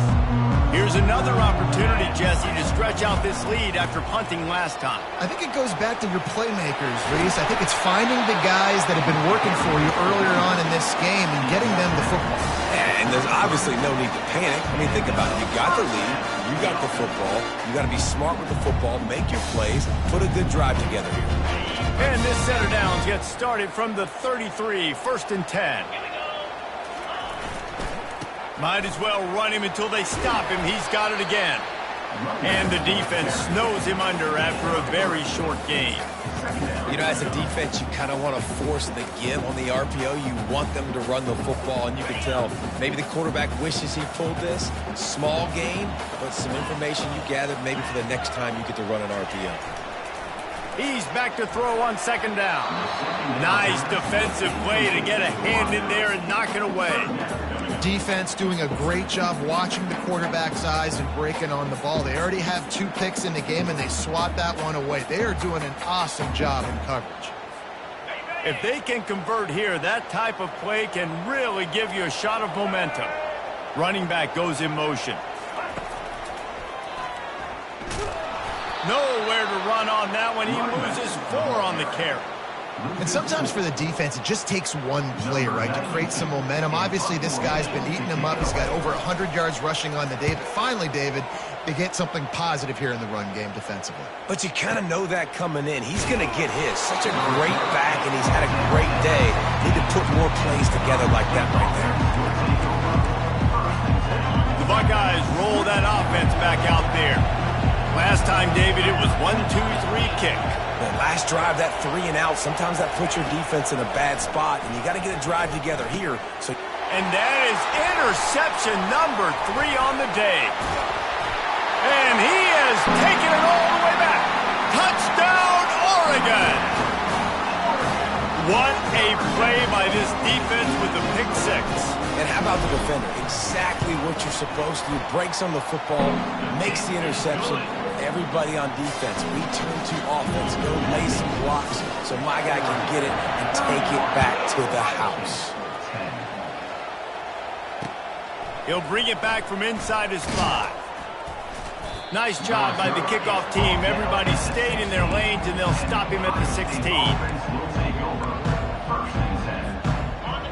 Here's another opportunity, Jesse, to stretch out this lead after punting last time. I think it goes back to your playmakers, Reese. I think it's finding the guys that have been working for you earlier on in this game and getting them the football. Yeah, and there's obviously no need to panic. I mean, think about it. You got the lead. You got the football. You got to be smart with the football, make your plays, put a good drive together here. And this set of downs gets started from the 33, 1st and 10. Might as well run him until they stop him. He's got it again. And the defense snows him under after a very short game. You know, as a defense, you kind of want to force the give on the RPO. You want them to run the football, and you can tell maybe the quarterback wishes he pulled this. Small gain, but some information you gathered maybe for the next time you get to run an RPO. He's back to throw on 2nd down. Nice defensive play to get a hand in there and knock it away. Defense doing a great job watching the quarterback's eyes and breaking on the ball. They already have 2 picks in the game, and they swat that one away. They are doing an awesome job in coverage. If they can convert here, that type of play can really give you a shot of momentum. Running back goes in motion. Nowhere to run on that one. He loses 4 on the carry. And sometimes for the defense, it just takes one play, right, to create some momentum. Obviously, this guy's been eating him up. He's got over 100 yards rushing on the day. But finally, David, they get something positive here in the run game defensively. But you kind of know that coming in. He's going to get his. Such a great back, and he's had a great day. Need to put more plays together like that right there. The Buckeyes roll that offense back out there. Last time, David, it was 1-2-3 kick. The last drive, that 3 and out, sometimes that puts your defense in a bad spot, and you got to get a drive together here. And that is interception number 3 on the day. And he has taken it all the way back. What a play by this defense with the pick six. And how about the defender? Exactly what you're supposed to do. Breaks on the football, makes the interception. Everybody on defense, we turn to offense. Go lay some blocks so my guy can get it and take it back to the house. He'll bring it back from inside his 5. Nice job by the kickoff team. Everybody stayed in their lanes, and they'll stop him at the 16.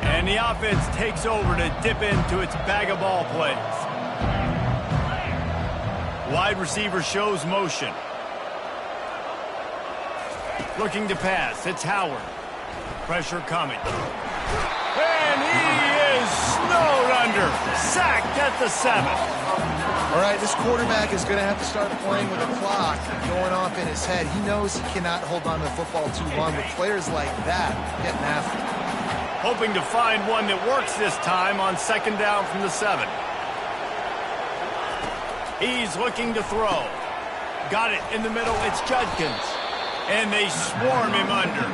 And the offense takes over to dip into its bag of ball plays. Wide receiver shows motion. Looking to pass. It's Howard. Pressure coming. And he is snowed under. Sacked at the 7. All right, this quarterback is going to have to start playing with a clock going off in his head. He knows he cannot hold on to the football too long with players like that getting after him. Hoping to find one that works this time on 2nd down from the 7. He's looking to throw. Got it in the middle. It's Judkins. And they swarm him under.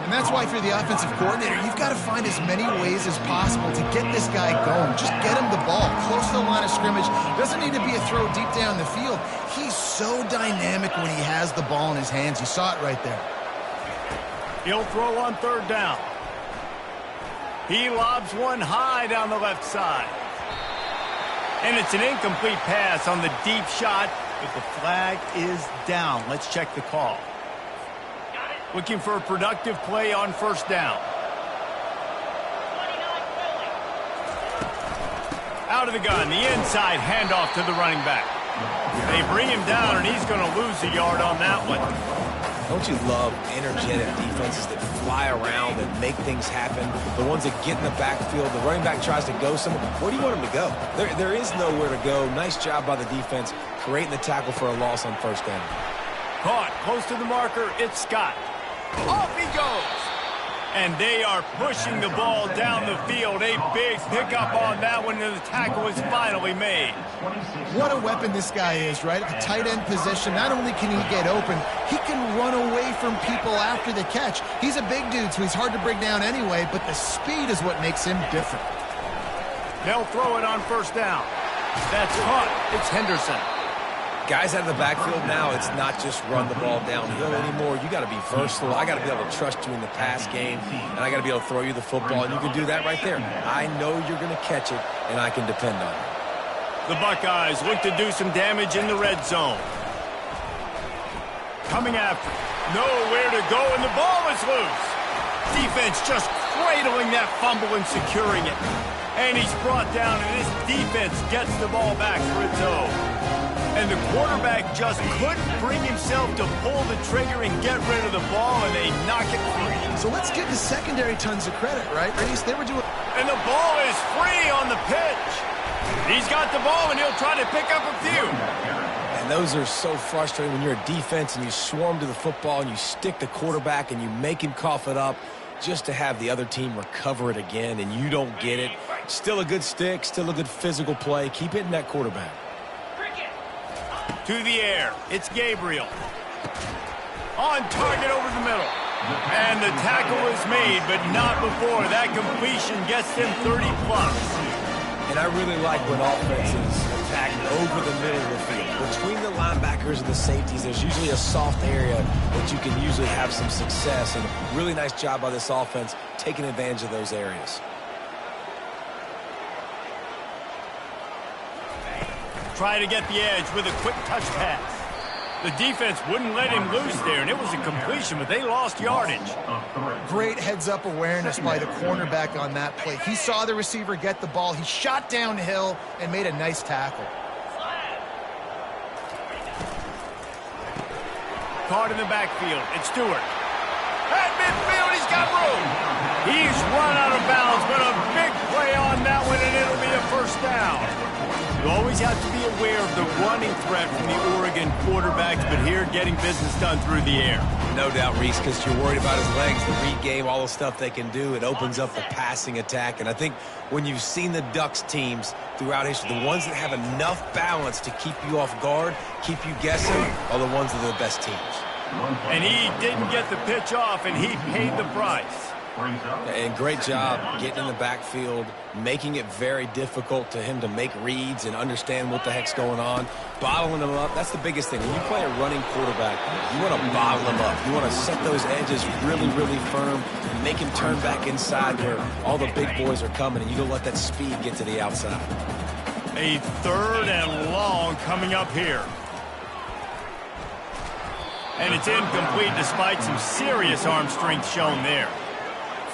And that's why if you're the offensive coordinator, you've got to find as many ways as possible to get this guy going. Just get him the ball close to the line of scrimmage. Doesn't need to be a throw deep down the field. He's so dynamic when he has the ball in his hands. You saw it right there. He'll throw on 3rd down. He lobs one high down the left side. And it's an incomplete pass on the deep shot, but the flag is down. Let's check the call. Looking for a productive play on 1st down. Out of the gun, the inside handoff to the running back. They bring him down, and he's going to lose a yard on that one. Don't you love energetic defenses that fly around and make things happen? The ones that get in the backfield, the running back tries to go somewhere. Where do you want him to go? There is nowhere to go. Nice job by the defense, creating the tackle for a loss on 1st down. Caught close to the marker, it's Scott. Off he goes. And they are pushing the ball down the field. A big pickup on that one, and the tackle is finally made. What a weapon this guy is, right? At the tight end position, not only can he get open, he can run away from people after the catch. He's a big dude, so he's hard to bring down anyway, but the speed is what makes him different. They'll throw it on 1st down. That's caught. It's Henderson. Guys out of the backfield now, it's not just run the ball downhill anymore. You got to be versatile. I got to be able to trust you in the pass game, and I got to be able to throw you the football, and you can do that right there. I know you're going to catch it, and I can depend on it. The Buckeyes look to do some damage in the red zone. Coming after. Nowhere to go, and the ball is loose. Defense just cradling that fumble and securing it. And he's brought down, and this defense gets the ball back for its own. And the quarterback just couldn't bring himself to pull the trigger and get rid of the ball, and they knock it free. So let's give the secondary tons of credit, right? They were doing... And the ball is free on the pitch. He's got the ball, and he'll try to pick up a few. And those are so frustrating when you're a defense and you swarm to the football and you stick the quarterback and you make him cough it up just to have the other team recover it again, and you don't get it. Still a good stick, still a good physical play. Keep hitting that quarterback. To the air, it's Gabriel. On target over the middle. And the tackle is made, but not before. That completion gets them 30-plus. And I really like when offenses attack over the middle of the field. Between the linebackers and the safeties, there's usually a soft area that you can usually have some success. And really nice job by this offense taking advantage of those areas. Try to get the edge with a quick touch pass. The defense wouldn't let him loose there, and it was a completion, but they lost yardage. Great heads-up awareness by the cornerback on that play. He saw the receiver get the ball. He shot downhill and made a nice tackle. Caught in the backfield. It's Stewart. At midfield, he's got room. He's run out of bounds, but a big play on that one, and it'll be a 1st down. You always have to be aware of the running threat from the Oregon quarterbacks, but here getting business done through the air. No doubt, Reese, because you're worried about his legs, the read game, all the stuff they can do. It opens up the passing attack. And I think when you've seen the Ducks teams throughout history, the ones that have enough balance to keep you off guard, keep you guessing, are the ones that are the best teams. And he didn't get the pitch off, and he paid the price. And great job getting in the backfield, making it very difficult to him to make reads and understand what the heck's going on, bottling him up. That's the biggest thing. When you play a running quarterback, you want to bottle him up. You want to set those edges really, really firm and make him turn back inside where all the big boys are coming, and you don't let that speed get to the outside. A 3rd and long coming up here. And it's incomplete despite some serious arm strength shown there.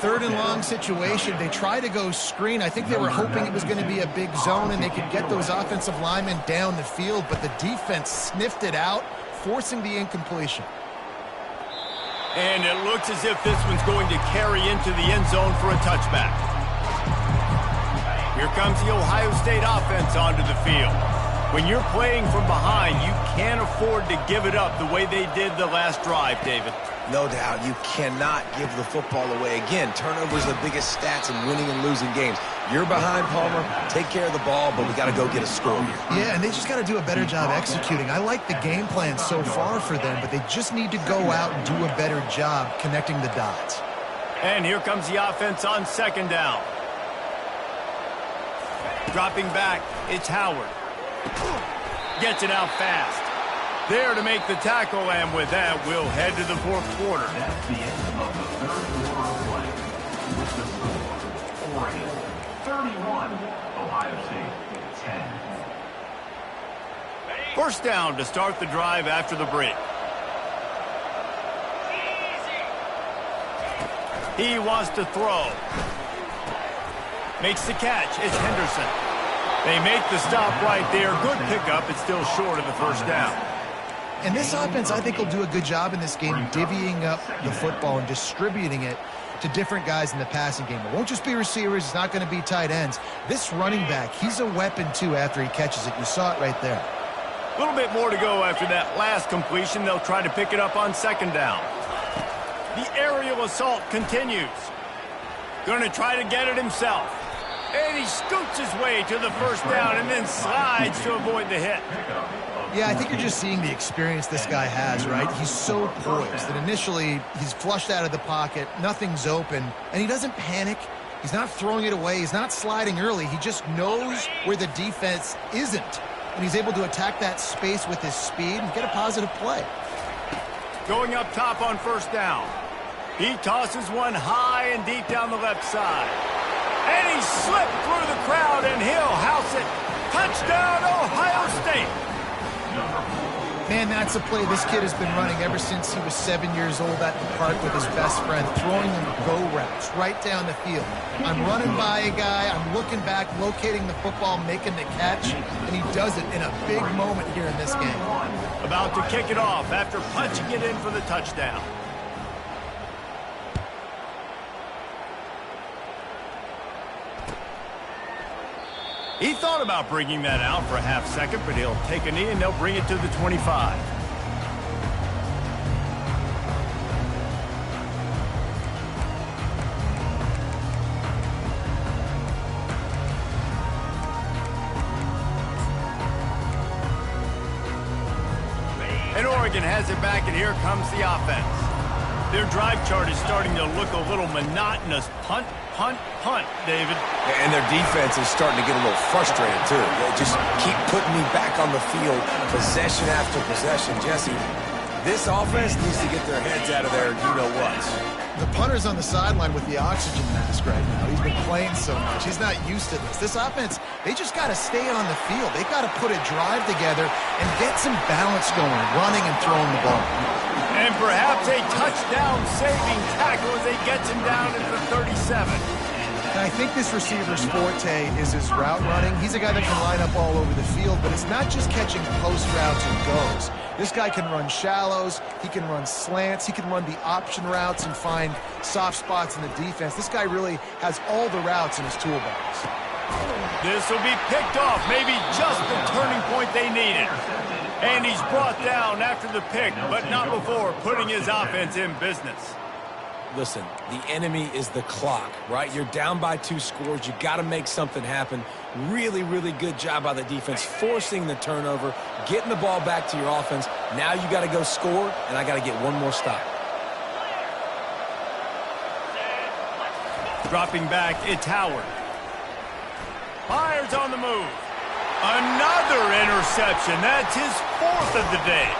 3rd and long situation. They try to go screen. I think they were hoping it was going to be a big zone and they could get those offensive linemen down the field, but the defense sniffed it out, forcing the incompletion. And it looks as if this one's going to carry into the end zone for a touchback. Here comes the Ohio State offense onto the field. When you're playing from behind, you can't afford to give it up the way they did the last drive, David. No doubt, you cannot give the football away. Again, turnovers are the biggest stats in winning and losing games. You're behind, Palmer. Take care of the ball, but we got to go get a score here. Yeah, and they just got to do a better job executing. I like the game plan so far for them, but they just need to go out and do a better job connecting the dots. And here comes the offense on 2nd down. Dropping back, it's Howard. Gets it out fast. There to make the tackle, and with that, we'll head to the 4th quarter. That's the end of the 3rd quarter of play. With the score, Oregon 31, Ohio State 10. 1st down to start the drive after the break. He wants to throw. Makes the catch. It's Henderson. They make the stop right there. Good pickup. It's still short of the 1st down. And this offense, I think, will do a good job in this game divvying up the football and distributing it to different guys in the passing game. It won't just be receivers. It's not going to be tight ends. This running back, he's a weapon, too, after he catches it. You saw it right there. A little bit more to go after that last completion. They'll try to pick it up on 2nd down. The aerial assault continues. Going to try to get it himself. And he scoots his way to the 1st down and then slides to avoid the hit. Yeah, I think you're just seeing the experience this guy has, right? He's so poised that initially he's flushed out of the pocket, nothing's open, and he doesn't panic. He's not throwing it away. He's not sliding early. He just knows where the defense isn't, and he's able to attack that space with his speed and get a positive play. Going up top on 1st down. He tosses one high and deep down the left side. And he slipped through the crowd, and he'll house it. Touchdown, Ohio State. Man, that's a play this kid has been running ever since he was 7 years old at the park with his best friend, throwing them go routes right down the field. I'm running by a guy, I'm looking back, locating the football, making the catch, and he does it in a big moment here in this game. About to kick it off after punching it in for the touchdown. He thought about bringing that out for a half second, but he'll take a knee and they'll bring it to the 25. And Oregon has it back, and here comes the offense. Their drive chart is starting to look a little monotonous. Punt, punt, punt, David. And their defense is starting to get a little frustrated, too. They just keep putting me back on the field, possession after possession. Jesse, this offense needs to get their heads out of their you-know-whats. The punter's on the sideline with the oxygen mask right now. He's been playing so much. He's not used to this. This offense, they just got to stay on the field. They've got to put a drive together and get some balance going, running and throwing the ball. And perhaps a touchdown-saving tackle as he gets him down into the 37. And I think this receiver's forte is his route running. He's a guy that can line up all over the field, but it's not just catching post routes and goes. This guy can run shallows, he can run slants, he can run the option routes and find soft spots in the defense. This guy really has all the routes in his toolbox. This will be picked off, maybe just the turning point they needed. And he's brought down after the pick, but not before putting his offense in business. Listen, the enemy is the clock, right? You're down by 2 scores. You got to make something happen. Really, really good job by the defense, forcing the turnover, getting the ball back to your offense. Now you got to go score, and I got to get one more stop. Dropping back, it's Howard. Fires on the move. Another interception. That's his 4th of the day.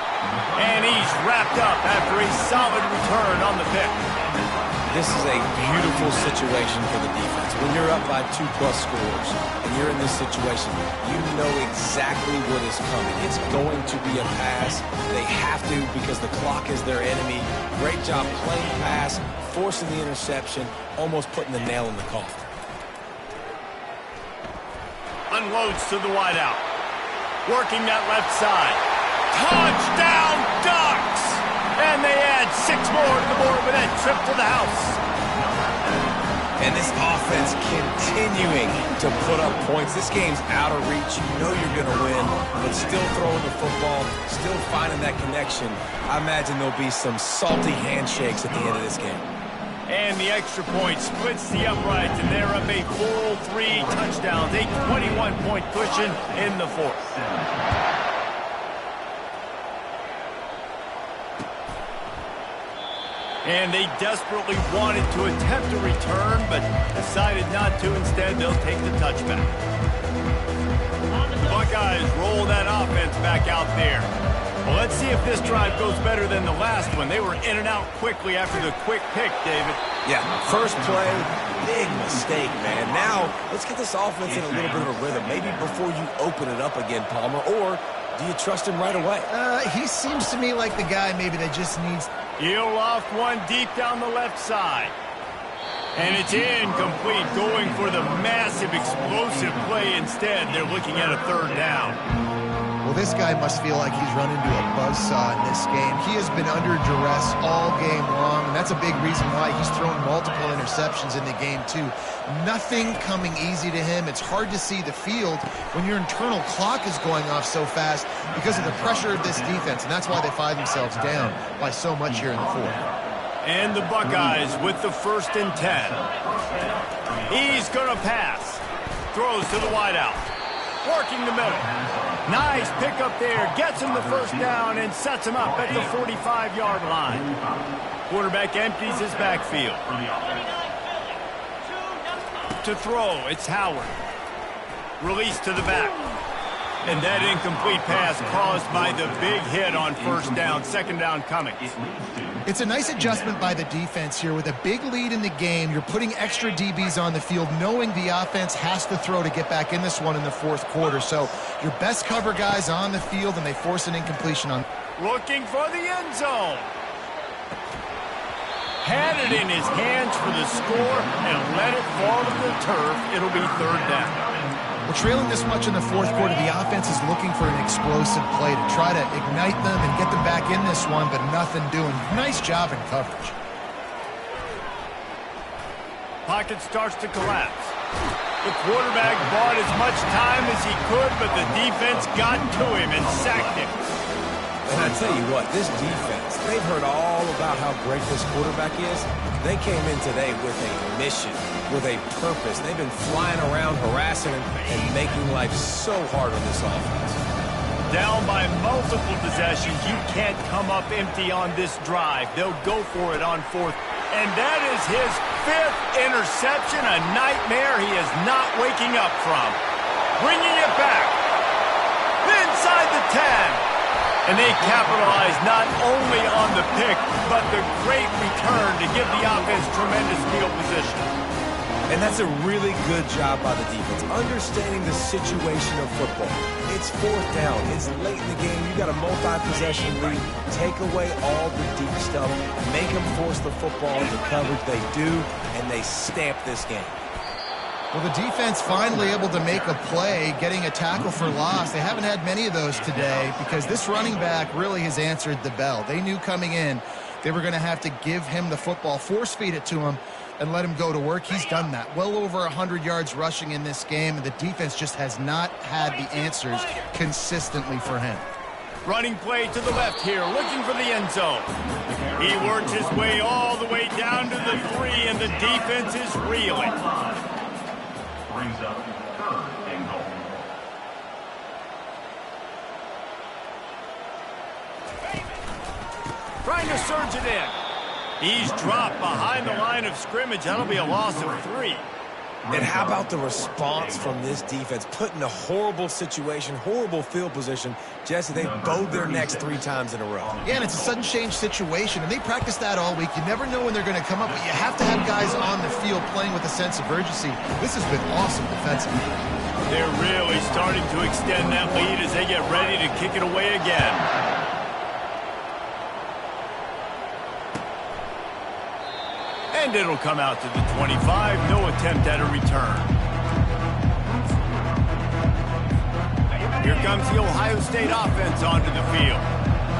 And he's wrapped up after a solid return on the pick. This is a beautiful situation for the defense. When you're up by 2+ scores and you're in this situation, you know exactly what is coming. It's going to be a pass. They have to because the clock is their enemy. Great job playing pass, forcing the interception, almost putting the nail in the coffin. Unloads to the wideout. Working that left side. Touchdown Ducks! And they add 6 more to the board with that trip to the house. And this offense continuing to put up points. This game's out of reach. You know you're going to win, but still throwing the football, still finding that connection. I imagine there'll be some salty handshakes at the end of this game. And the extra point splits the uprights, and they're up a full 3 touchdowns, a 21-point cushion in the 4th. And they desperately wanted to attempt a return, but decided not to. Instead, they'll take the touchback. The Buckeyes roll that offense back out there. Well, let's see if this drive goes better than the last one. They were in and out quickly after the quick pick, David. Yeah, first play, big mistake, man. Now, let's get this offense in a little bit of a rhythm. Maybe before you open it up again, Palmer, or do you trust him right away? He seems to me like the guy maybe that just needs... He'll loft one deep down the left side. And it's incomplete, going for the massive explosive play instead. They're looking at a 3rd down. Well, this guy must feel like he's run into a buzzsaw in this game. He has been under duress all game long, and that's a big reason why he's thrown multiple interceptions in the game, too. Nothing coming easy to him. It's hard to see the field when your internal clock is going off so fast because of the pressure of this defense, and that's why they find themselves down by so much here in the 4th. And the Buckeyes with the 1st and 10. He's going to pass. Throws to the wideout. Working the middle. Nice pickup there. Gets him the 1st down and sets him up at the 45-yard line. Quarterback empties his backfield. To throw, it's Howard. Release to the back. And that incomplete pass caused by the big hit on 1st down. 2nd down coming. It's a nice adjustment by the defense here. With a big lead in the game, you're putting extra DBs on the field, knowing the offense has to throw to get back in this one in the 4th quarter. So your best cover guys on the field, and they force an incompletion on. Looking for the end zone. Had it in his hands for the score and let it fall to the turf. It'll be 3rd down. Well, trailing this much in the 4th quarter, the offense is looking for an explosive play to try to ignite them and get them back in this one, but nothing doing. Nice job in coverage. Pocket starts to collapse. The quarterback bought as much time as he could, but the defense got to him and sacked him. And I tell you what, this defense, they've heard all about how great this quarterback is. They came in today with a mission, with a purpose. They've been flying around, harassing him, and making life so hard on this offense. Down by multiple possessions, you can't come up empty on this drive. They'll go for it on 4th. And that is his 5th interception, a nightmare he is not waking up from. Bringing it back. Inside the 10. And they capitalize not only on the pick, but the great return to give the offense tremendous field position. And that's a really good job by the defense, understanding the situation of football. It's 4th down. It's late in the game. You got a multi-possession lead. Take away all the deep stuff. Make them force the football into coverage. They do, and they stamp this game. Well, the defense finally able to make a play, getting a tackle for loss. They haven't had many of those today because this running back really has answered the bell. They knew coming in they were going to have to give him the football, force feed it to him, and let him go to work. He's done that. Well over 100 yards rushing in this game, and the defense just has not had the answers consistently for him. Running play to the left here, looking for the end zone. He works his way all the way down to the 3, and the defense is reeling. Brings up 3rd and goal. Trying to surge it in. He's dropped behind the line of scrimmage. That'll be a loss of 3. And how about the response from this defense? Put in a horrible situation, horrible field position. Jesse, they bowed their necks 3 times in a row. Yeah, and it's a sudden change situation, and they practice that all week. You never know when they're going to come up, but you have to have guys on the field playing with a sense of urgency. This has been awesome defensively. They're really starting to extend that lead as they get ready to kick it away again. And it'll come out to the 25. No attempt at a return. Here comes the Ohio State offense onto the field.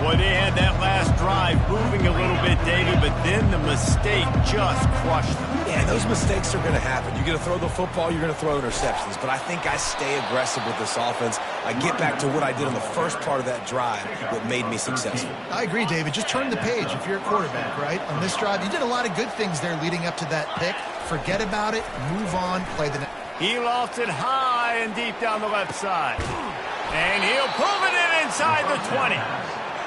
Boy, they had that last drive moving a little bit, Davey, but then the mistake just crushed them. Yeah, those mistakes are going to happen. You're going to throw the football, you're going to throw interceptions. But I think I stay aggressive with this offense. I get back to what I did on the first part of that drive that made me successful. I agree, David. Just turn the page if you're a quarterback, right? On this drive, you did a lot of good things there leading up to that pick. Forget about it, move on, play the next. He lofts it high and deep down the left side. And he'll pull it in inside the 20.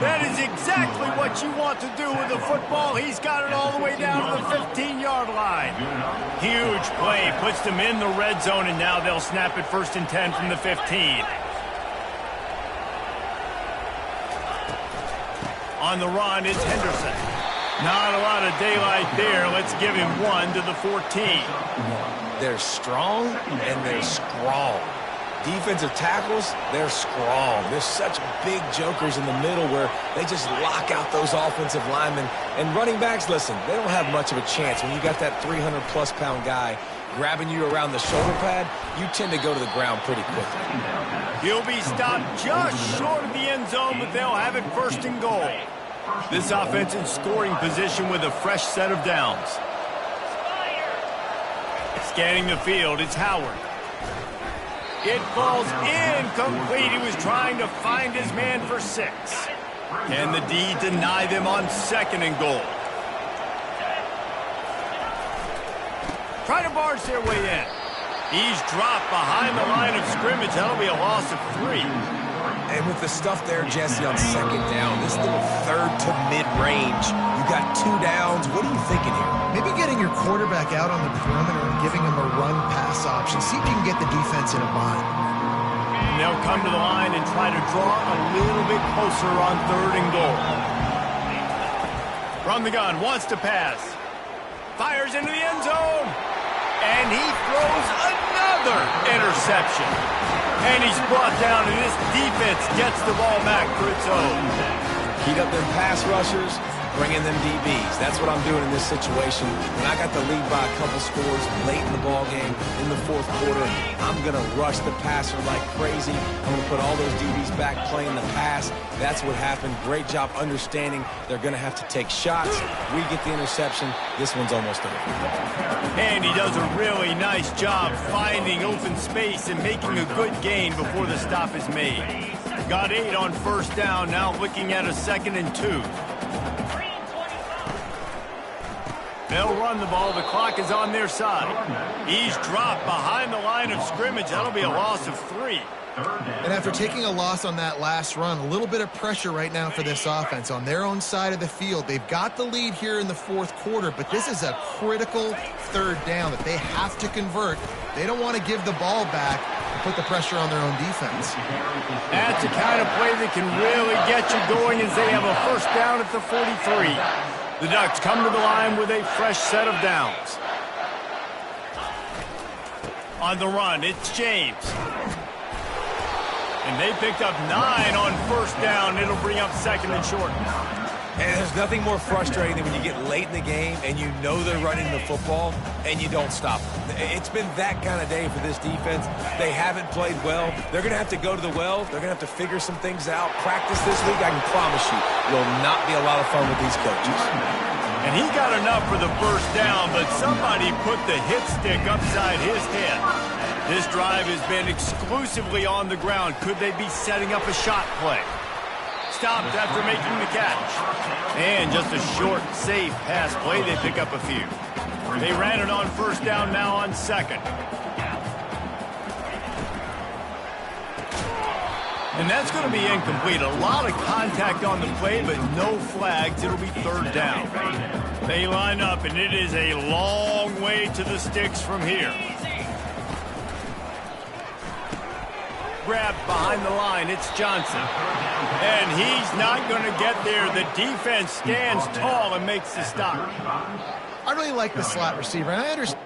That is exactly what you want to do with the football. He's got it all the way down to the 15-yard line. Huge play, puts them in the red zone, and now they'll snap it 1st and 10 from the 15. On the run, it's Henderson. Not a lot of daylight there. Let's give him 1 to the 14. They're strong and they're strong. Defensive tackles, they're strong. There's such big jokers in the middle where they just lock out those offensive linemen. And running backs, listen, they don't have much of a chance. When you got that 300-plus pound guy grabbing you around the shoulder pad, you tend to go to the ground pretty quickly. He'll be stopped just short of the end zone, but they'll have it 1st and goal. This offense in scoring position with a fresh set of downs. Scanning the field, it's Howard. It falls incomplete. He was trying to find his man for 6. Can the D deny them on 2nd and goal? Try to barge their way in. He's dropped behind the line of scrimmage. That'll be a loss of 3. And with the stuff there, Jesse, on 2nd down, this little 3rd to mid-range, you got 2 downs. What are you thinking here? Maybe getting your quarterback out on the perimeter and giving him a run-pass option. See if you can get the defense in a bind. And they'll come to the line and try to draw a little bit closer on 3rd and goal. From the gun, wants to pass. Fires into the end zone. And he throws another interception. And he's brought down, and this defense gets the ball back for its own. Heat up them pass rushers, bring in them DBs. That's what I'm doing in this situation. When I got the lead by a couple scores late in the ball game, in the 4th quarter, I'm going to rush the passer like crazy. I'm going to put all those DBs back playing the pass. That's what happened. Great job understanding they're going to have to take shots. We get the interception. This one's almost over. And he does a really nice job finding open space and making a good gain before the stop is made. Got 8 on 1st down, now looking at a 2nd and 2. They'll run the ball. The clock is on their side. He's dropped behind the line of scrimmage. That'll be a loss of 3. And after taking a loss on that last run, a little bit of pressure right now for this offense on their own side of the field. They've got the lead here in the 4th quarter, but this is a critical 3rd down that they have to convert. They don't want to give the ball back and put the pressure on their own defense. That's the kind of play that can really get you going as they have a 1st down at the 43. The Ducks come to the line with a fresh set of downs. On the run, it's James. And they picked up 9 on 1st down. It'll bring up 2nd and short. And there's nothing more frustrating than when you get late in the game and you know they're running the football and you don't stop them. It's been that kind of day for this defense. They haven't played well. They're going to have to go to the well. They're going to have to figure some things out. Practice this week, I can promise you, will not be a lot of fun with these coaches. And he got enough for the 1st down, but somebody put the hit stick upside his head. This drive has been exclusively on the ground. Could they be setting up a shot play? stopped after making the catch. And just a short, safe pass play. They pick up a few. They ran it on first down, now on second. And that's going to be incomplete. A lot of contact on the play, but no flags. It'll be third down. They line up, and it is a long way to the sticks from here. Grabbed behind the line. It's Johnson. And he's not going to get there. The defense stands tall and makes the stop. I really like the slot receiver, and I understand.